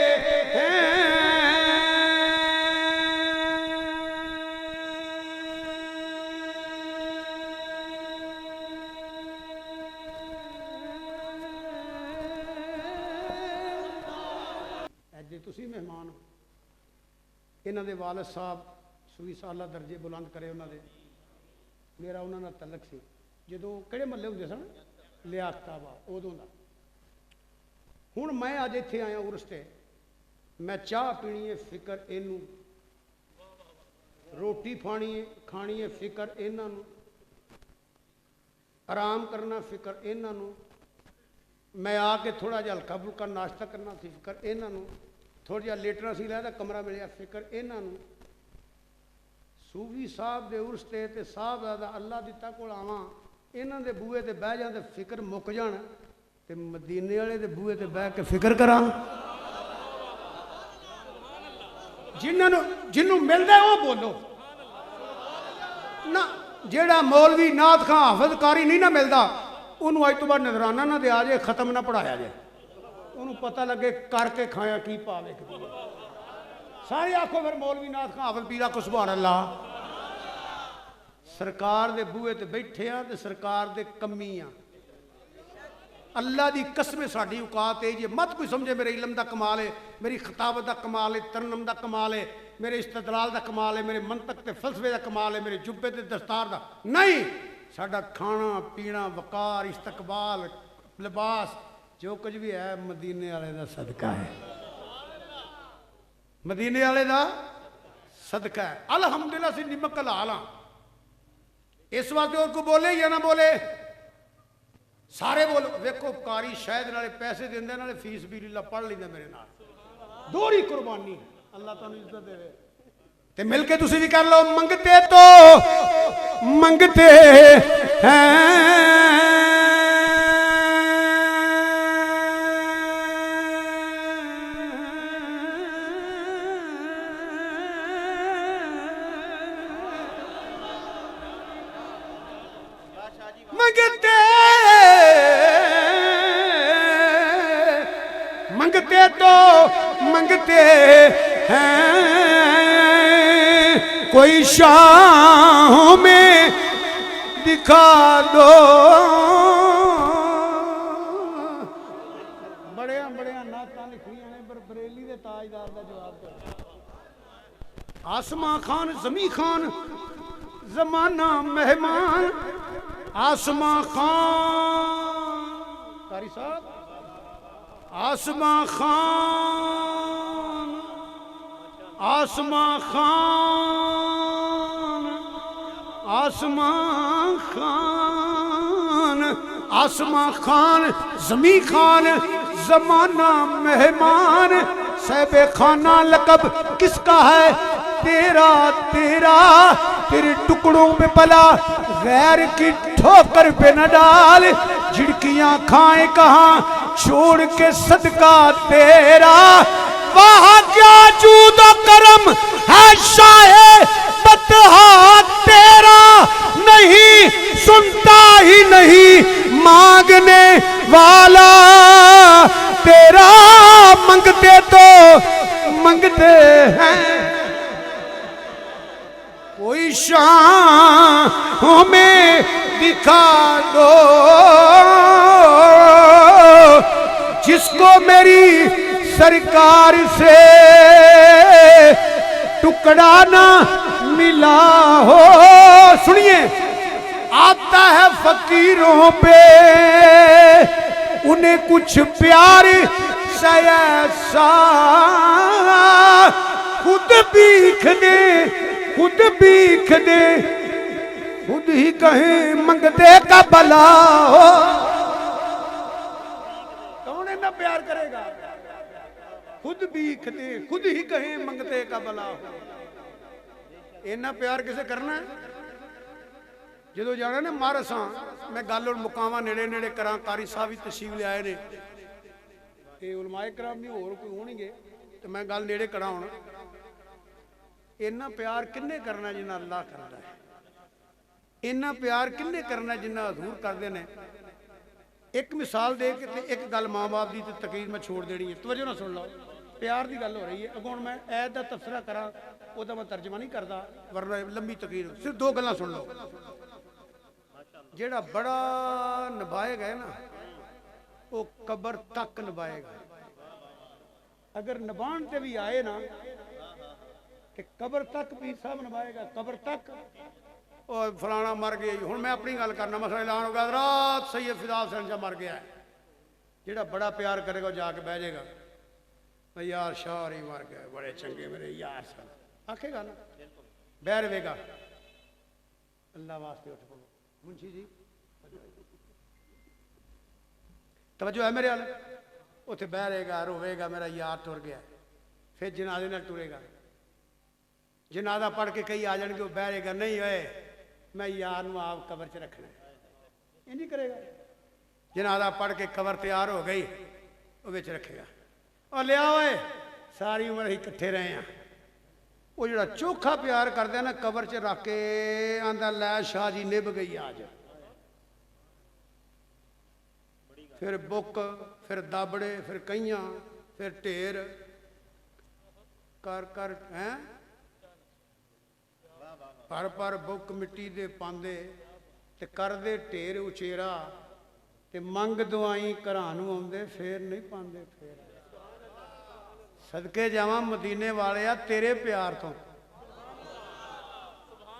अजे तुसी मेहमान हो। इन्हां दे वालिद साहब सूफी साला दर्जे बुलंद करे उन्होंने, मेरा उन्होंने नाल तलक सी जो किहड़े महल्ले हुंदे सन, लियाकताबा उदों का। हुण मैं अज इत्थे आया उर्स ते, मैं चाह पीनी है फिकर इनू, रोटी खानी है फिकर इन्हां नूं, आराम करना फिकर इन्हां नूं, मैं आके थोड़ा जिहा हल्का फुल्का नाश्ता करना सी फिकर इन्हां नूं, थोड़ा जिहा लेटना सी लैदा कमरा मिलिया फिकर इन्हां नूं। सूफी साहब दे उर्स ते साहबजादा अल्लाह दिता कोल आवां, इन्हां दे बूहे ते बह जां ते फिकर मुक जाण, ते मदीने वाले दे बूहे ते बह के फिकर करां। जिन्हों मिलता है वह बोलो ना, जेड़ा मौलवी नाथ खां हाफिज कारी नहीं ना मिलता, उन्होंने अज तो बाद नजराना ना दिया जाए, खत्म ना पढ़ाया जाए, उन्होंने पता लगे करके खाया की पावे। सारे आखो फिर मौलवी नाथ खां हाफिज पीरा को सुभान अल्लाह। सरकार दे बूहे ते बैठे आ ते सरकार दे कमी आ। अल्लाह की कसम साड़ी औकात है, जे मत कोई समझे मेरे इलम का कमाल है, मेरी खिताबत का कमाल है, तरनम का कमाल है, मेरे इस्तदलाल का कमाल है, मेरे मंतक ते फलसफे का कमाल है, मेरे जुब्बे ते दस्तार का नहीं। साडा खाना पीना वकार इस्तकबाल लिबास जो कुछ भी है मदीने वाले का सदका है, मदीने वाले का सदका है। अल्हम्दुलिल्लाह से निमक हलाल हाँ। इस वास्ते और को बोले या ना बोले, सारे बोलो। वेखो कारी शायद नाले पैसे देंदे, नाले फीस भी लीला पढ़ लेंदा मेरे नाल, दोहरी कुर्बानी। अल्लाह तुहानू इज्जत देवे ते मिल के तुसी भी कर लो। मंगते तो मंगते हैं, मंगते मंगते तो मंगते हैं, कोई शाहों में दिखा दो। बड़े नाता लिखियां ने पर बरेली दे ताजदार का जवाब दो। आसमां खान जमी खान जमाना मेहमान। आसमां खान कारी साहब, आसमां खान, आसमां खान, आसमां खान, आसमां खान जमी खान जमाना मेहमान। सहबे खाना लकब किसका है तेरा तेरा। तेरे टुकड़ों पे पला गैर की ठोकर पे न डाल। झिड़कियां खाए कहां छोड़ के सदका तेरा। वहां क्या जूदो करम है शाहे बतहा तेरा। नहीं सुनता ही नहीं मांगने वाला तेरा। मंगते तो मंगते हैं कोई शाम में दिखा दो। जिसको मेरी सरकार से टुकड़ा ना मिला हो। सुनिए, आता है फकीरों पे उन्हें कुछ प्यार ऐसा। खुद भीख दे, खुद भीख दे, खुद ही कहें मंगते का भला हो। कौन इतना प्यार करेगा? खुद भीख दे, खुद ही कहें मंगते का भला हो। इतना प्यार किसे करना है? जो जाना ना मारस हाँ, मैं गल मुकावा नेड़े नेड़े करा। कारी साहब भी तशरीफ ले आए ने, उलमाए कराम भी होर कोई होणगे, तो मैं गल नेड़े करा हुण। इन्ना प्यार किन्ने करना जिन्ना अल्लाह करता है। इन्ना प्यार किन्ने करना जिन्ना हजूर करते हैं। एक मिसाल दे के एक गल माँ बाप की तकरीर मैं छोड़ देनी है। तवज्जो ना सुन लो, प्यार की गल हो रही है। अगों मैं ऐत का तबसरा करा वह मैं तर्जमा नहीं करता, वरना लंबी तकरीर। सिर्फ दो गल्लां सुन लो। जेड़ा बड़ा निभाएगा है ना वो कबर तक निभाएगा। अगर निभाण ते भी आए ना कि कबर तक पीर साहब निभाएगा। कबर तक और फलाना मर गया। हुण मैं अपनी गल करना, मसला ऐलान होगा रात सैयद फिदा हुसैन शाह मर गया है। जेड़ा बड़ा प्यार करेगा जाके बह जाएगा, यार शाह ही मर गया, बड़े चंगे मेरे यार सन, आखेगा ना, बह रहेगा। अल्लाह वास्ते उठ पड़ो मुंशी जी, तवज्जो है मेरे वाल। उत्थे बह रहेगा, रोवेगा, मेरा यार तुर गया। फिर जनाजे नाल टुरेगा। जनाजा पढ़ के कई आ जाएंगे, वो बह रहेगा, नहीं होए मैं यार नूं आप कबर च रखना है। इंज ही करेगा। जनाजा पढ़ के कबर तैयार हो गई, वो विच रखेगा। और लिया होए सारी उम्र ही इकट्ठे रहे हैं। वो जो चोखा प्यार करते ना कबर च रख के आंदा लै शाह जी निभ गई आज। फिर बुक, फिर दाबड़े, फिर कईयां, फिर ढेर कर कर हैं पर बुक मिट्टी दे पांदे ते करदे ढेर उचेरा ते मंग दवाई घरां नूं आउंदे फिर नहीं पांदे। फिर सदके जावां मदीने वाले आ तेरे प्यार तो।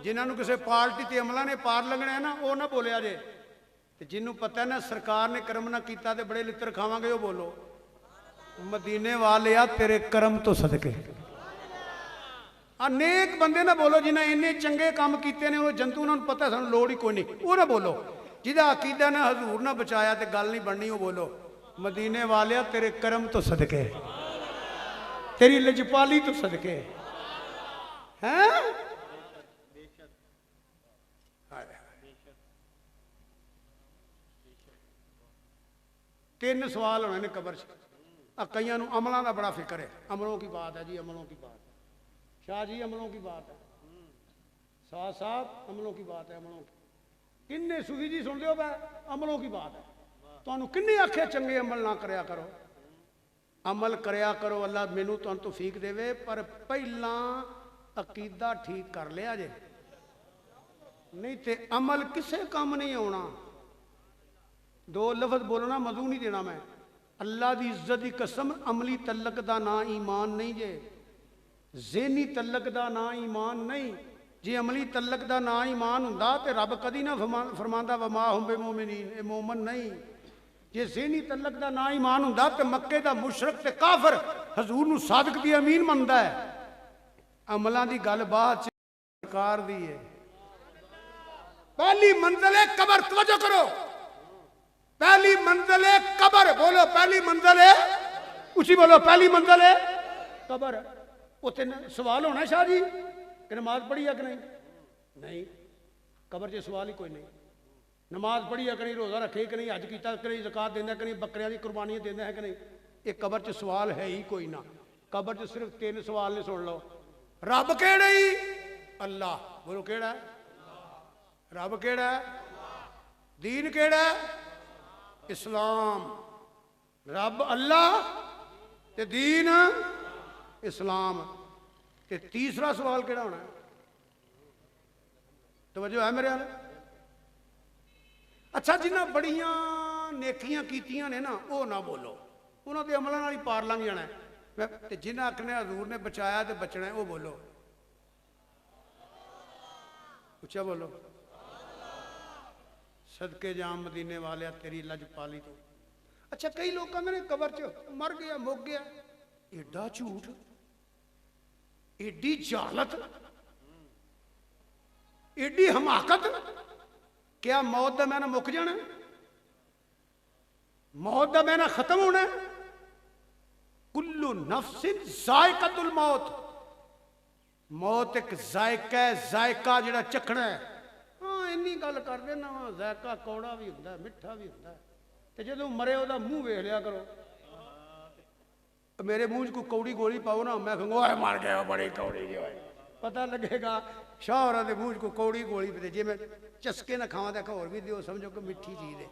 जिन्होंने किसी पार्टी ते अमला ने पार लगना है ना वो ना बोलिया जे। ते जिन्हों पता है ना सरकार ने कर्म ना किया तो बड़े लित्र खावांगे वो बोलो मदीने वाले आ तेरे कर्म तो सदके। अनेक बंदे ना बोलो जिन्हें इन्ने चंगे काम किए ने वो जंतु उन्होंने पता है सानू लोड़ ही कोई नहीं वो ना बोलो। जिदा अकीदा ना हजूर ना बचाया तो गल नहीं बननी वो बोलो मदीने वाले आ तेरे कर्म तो सदके, तेरी लजपाली तो सदके हैं। तीन सवाल होने ने कबर कई अमलों का बड़ा फिक्र है। अमलों की बात है जी, अमलों की बात है शाह जी, अमलों की बात है शाह साहब, अमलों की बात है। अमलों की किन्ने सूफी जी सुनते हो पै अमलों की बात है। तुहानू किन्ने आख्या चंगे अमल ना करया करो, अमल करया करो। अल्लाह मैनू तुहानू तौफीक देवे, पर पहला अकीदा ठीक कर लिया जे। नहीं तो अमल किसे काम नहीं आना। दो लफ्ज बोलना मजू नहीं देना मैं। अल्लाह की इज्जत की कसम, अमली तलक का ना ईमान नहीं जे, ज़हनी तलक का ना ईमान नहीं। जे अमली तलक का ना ईमान हुंदा ते रब कदी ना फरमांदा वमा हुम बिमुमिनीन, ए मोमन नहीं। जे ज़हनी तलक का ना ईमान हुंदा ते मक्के का मुशरक ते काफर हजूर नूं सादिक दी अमीन मनदा है। अमलों की गल बाद सरकार दी है। पहली मंजिल है कबर, तवज्जो करो, पहली मंजिल है कबर। बोलो पहली मंजिल है, उसी बोलो पहली मंजिल है कबर। उत्थे सवाल होना शाह जी कि नमाज पढ़ी है कि नहीं? नहीं, कबर च सवाल ही कोई नहीं। नमाज पढ़ी है कि नहीं, रोज़ा रखे कि नहीं, हज किया कि नहीं, ज़कात देंदा कि नहीं, बकरियां की कुर्बानियां देंदा है कि नहीं, ये कबर च सवाल है ही कोई ना। कबर च सिर्फ 3 सवाल ने, सुन लो। रब केड़ा ही? अल्लाह। बोलो केड़ा? रब केड़ा? दीन केड़ा? इस्लाम। रब अल्लाह ते दीन इस्लाम। ते तीसरा सवाल केड़ा होना? तवज्जो है मेरे वाले? अच्छा, जिन्हें बड़िया नेकियां कीतियां ने ना, वो ना बोलो, उन्होंने अमलों नाल ही पार लंघ जाना है। जिन्हें आखने हजूर ने बचाया तो बचना है, वो बोलो, उच्चा बोलो। सदके जाम मदीने वाले तेरी लजपाली तो। अच्छा, कई लोग कहते हैं कबर च मर गया, मुक गया। एडा झूठ, एडी जालत, एडी हमाकत। क्या मौत का मैना मुक जाना? मौत का मैना खत्म होना? कुल्लु नफ्सिन जायकातुल मौत। मौत एक जायका है, जायका जिहड़ा चखना है। हाँ, इन्नी गल कर देना वा, जायका कौड़ा भी हुंदा है, मिठा भी हुंदा है। ते जदों मरे उहदा मूँह वेख लिया करो। मेरे मूँह च कोई कौड़ी गोली पाओ ना, मैं कहूँगा मर गया बड़ी कौड़ी जी, पता लगेगा शाह होरां दे मूँह च कोई कौड़ी गोली पे। जे मैं चस्के ना खावा तो होर भी दिओ, समझो कि मिठी चीज़ है।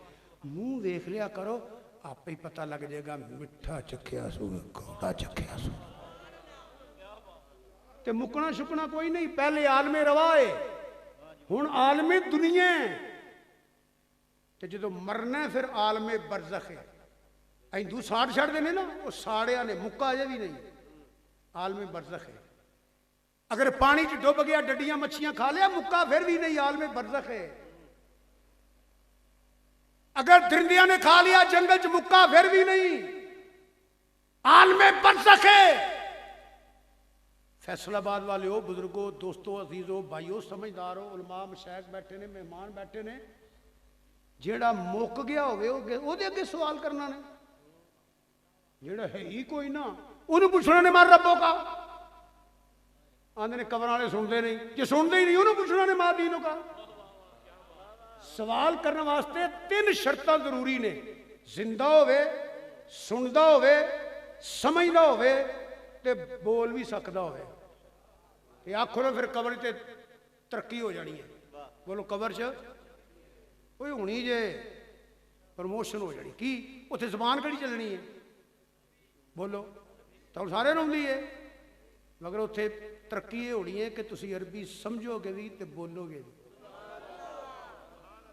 मूँह वेख लिया करो, आपे ही पता लग जाएगा मिठा चखिया सू, कौड़ा चखिया सू। ते मुकना शुकना कोई नहीं। पहले आलमे रवा है, हुण आलमे दुनिया है। ते जदों मरना फिर आलमे बरज़ख है। हिंदू साड़ छड़ते हैं ना, वो साड़िया ने, मुक्का अजे भी नहीं। आलमे बरज़ख है। अगर पानी च डुब गया, डडियां मच्छियां खा लिया, मुक्का फिर भी नहीं, आलमे बरज़ख है। अगर दरिंदियां ने खा लिया जंगल च, मुक्का फिर भी नहीं, आलमे बरज़ख है। फैसलाबाद वाले हो, बुजुर्गो, दोस्तों, अजीजों, भाइयों, समझदारो, उलमा, मशाइख बैठे ने, मेहमान बैठे ने। जेड़ा मुक गया होवे ओहदे अगे सवाल करना ने, जेड़ा है ही कोई ना उन्होंने पूछना ने मार रब्बों का। आंदे ने कबर वाले सुनते नहीं, जे सुनते ही नहीं उन्होंने पूछना ने मार दीनों का। सवाल करने वास्ते 3 शर्तां जरूरी ने, जिंदा होवे, सुनदा होवे, समझदा होवे ते बोल भी सकदा होवे। ते आखो ना फिर कबर ते तरक्की हो जानी है। बोलो कबर च कोई होनी जे प्रमोशन हो जानी की, उत्थे जबान कड़ी चलनी है? बोलो तो सारे होंदी है, मगर उत्थे तरक्की ये होनी है कि तुसी अरबी समझोगे भी ते बोलोगे भी।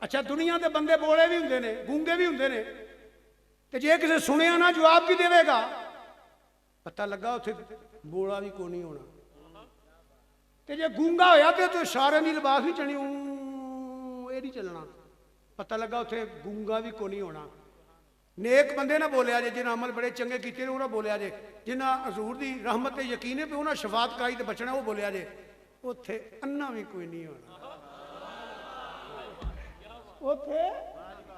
अच्छा, दुनिया के बंदे बोले भी होंगे ने, गूंगे भी होंगे ने, ते जे किसी सुनिया ना जवाब भी देगा, पता लगा उत्थे बोला भी कोई नहीं होना। ते जे गूंगा होया तो इशारे की लिबास भी चलनी, ये नहीं चलना। पता लगा उत्थे गूंगा भी कोई नहीं होना। नेक बंदे ना बोलिया जे, जिन्हें अमल बड़े चंगे किए उन्हें बोलिया जे, जिन्हें हजूर की रहमत यकीन है भी उन्हें शफात कराई तो बचना, वो बोलिया जे। उत्थे अन्ना भी कोई नहीं होना। उत्थे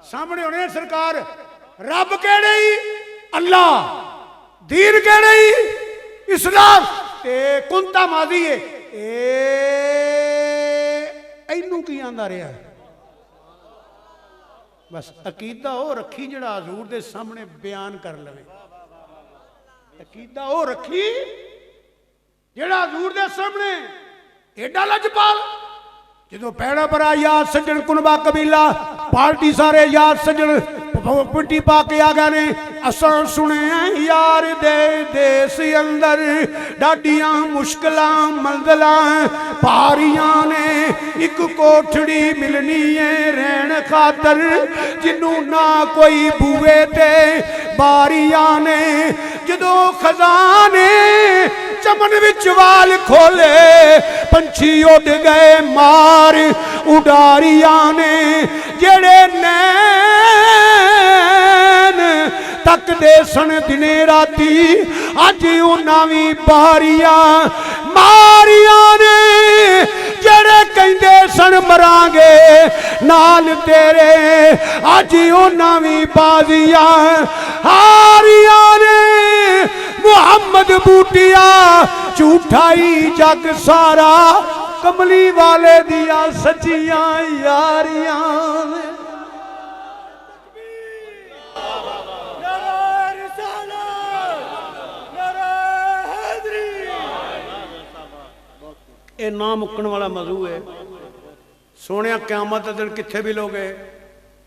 सामने होने सरकार, रब केड़े ही? अल्लाह। दीन केड़े ही? इस्लाम। ते कुंता मादी है, इनू की आंदा रहा है? बस अकीदा वो रखी जड़ा हजूर के सामने बयान कर लवे। अकीदा वो रखी जड़ा हजूर के सामने एडा लजपाल। जो पैड़ा पर याद सज्जन कुनबा कबीला, पार्टी सारे याद सज्जन, पिट्टी पा के आ गए ने असां सुने यार दे देस अंदर डाडियां मुश्किलां मंजिलां पारियां ने एक कोठड़ी मिलनी है रहन खातर जिन्नू ना कोई बूए ते बारियां ने जदों खजाने चमन विच वाल खोले पंछी उड़ गए मार उडारियां ने जेड़े नैन तक दे सन दिने राती अज उन्हां भी बारियां मारियां ने जेड़े कहंदे सन मरांगे नाल तेरे अज उन्हां भी बाजियां हारियां ने मुहम्मद बूटिया झूठाई जग सारा कमली वाले दिया सच्चियां यारियां ये ना मुक्कण वाला मजू है सोने क्यामत दिन किथे भी लोगे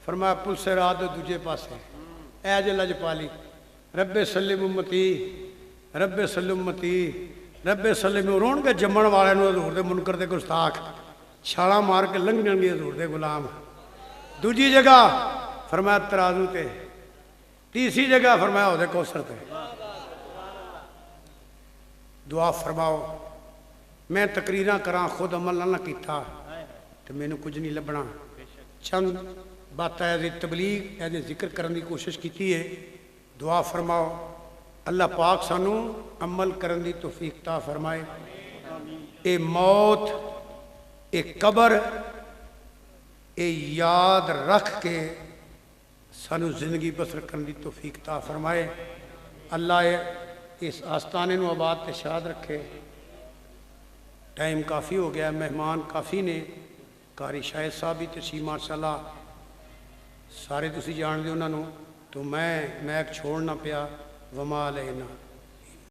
फरमाया पुल से रात दूजे पासे ऐ जे लजपाली रब्बे सलिम उम्मती रब्बे सलिम उम्मती रब्बे सलिम रोण के जम्मण वाले हजूर दे मुनकर दे गुस्ताख छाला मार के लंघ जाएंगे हजूर दे गुलाम दूजी जगह फरमाया तराजू ते तीसरी जगह फरमाया ओदे कौसर ते दुआ फरमाओ मैं तकरीर करा खुद अमल ना किया तो मैनू कुछ नहीं लभना चंद बात एज तबलीग एज जिक्र करने की कोशिश की है दुआ फरमाओ अल्लाह पाक सानू अमल करने की तौफीक ता फरमाए ये मौत ये कबर ये याद रख के सानू जिंदगी बसर करने की तौफीक ता फरमाए अल्लाह इस आस्थाने नू आबाद ते शाद रखे टाइम काफ़ी हो गया मेहमान काफ़ी ने कारी शाहिद साहब भी तशी माशाल्लाह सारे तुसी जानते उन्होंने तो मैं मैक छोड़ना पिया वमा लेना।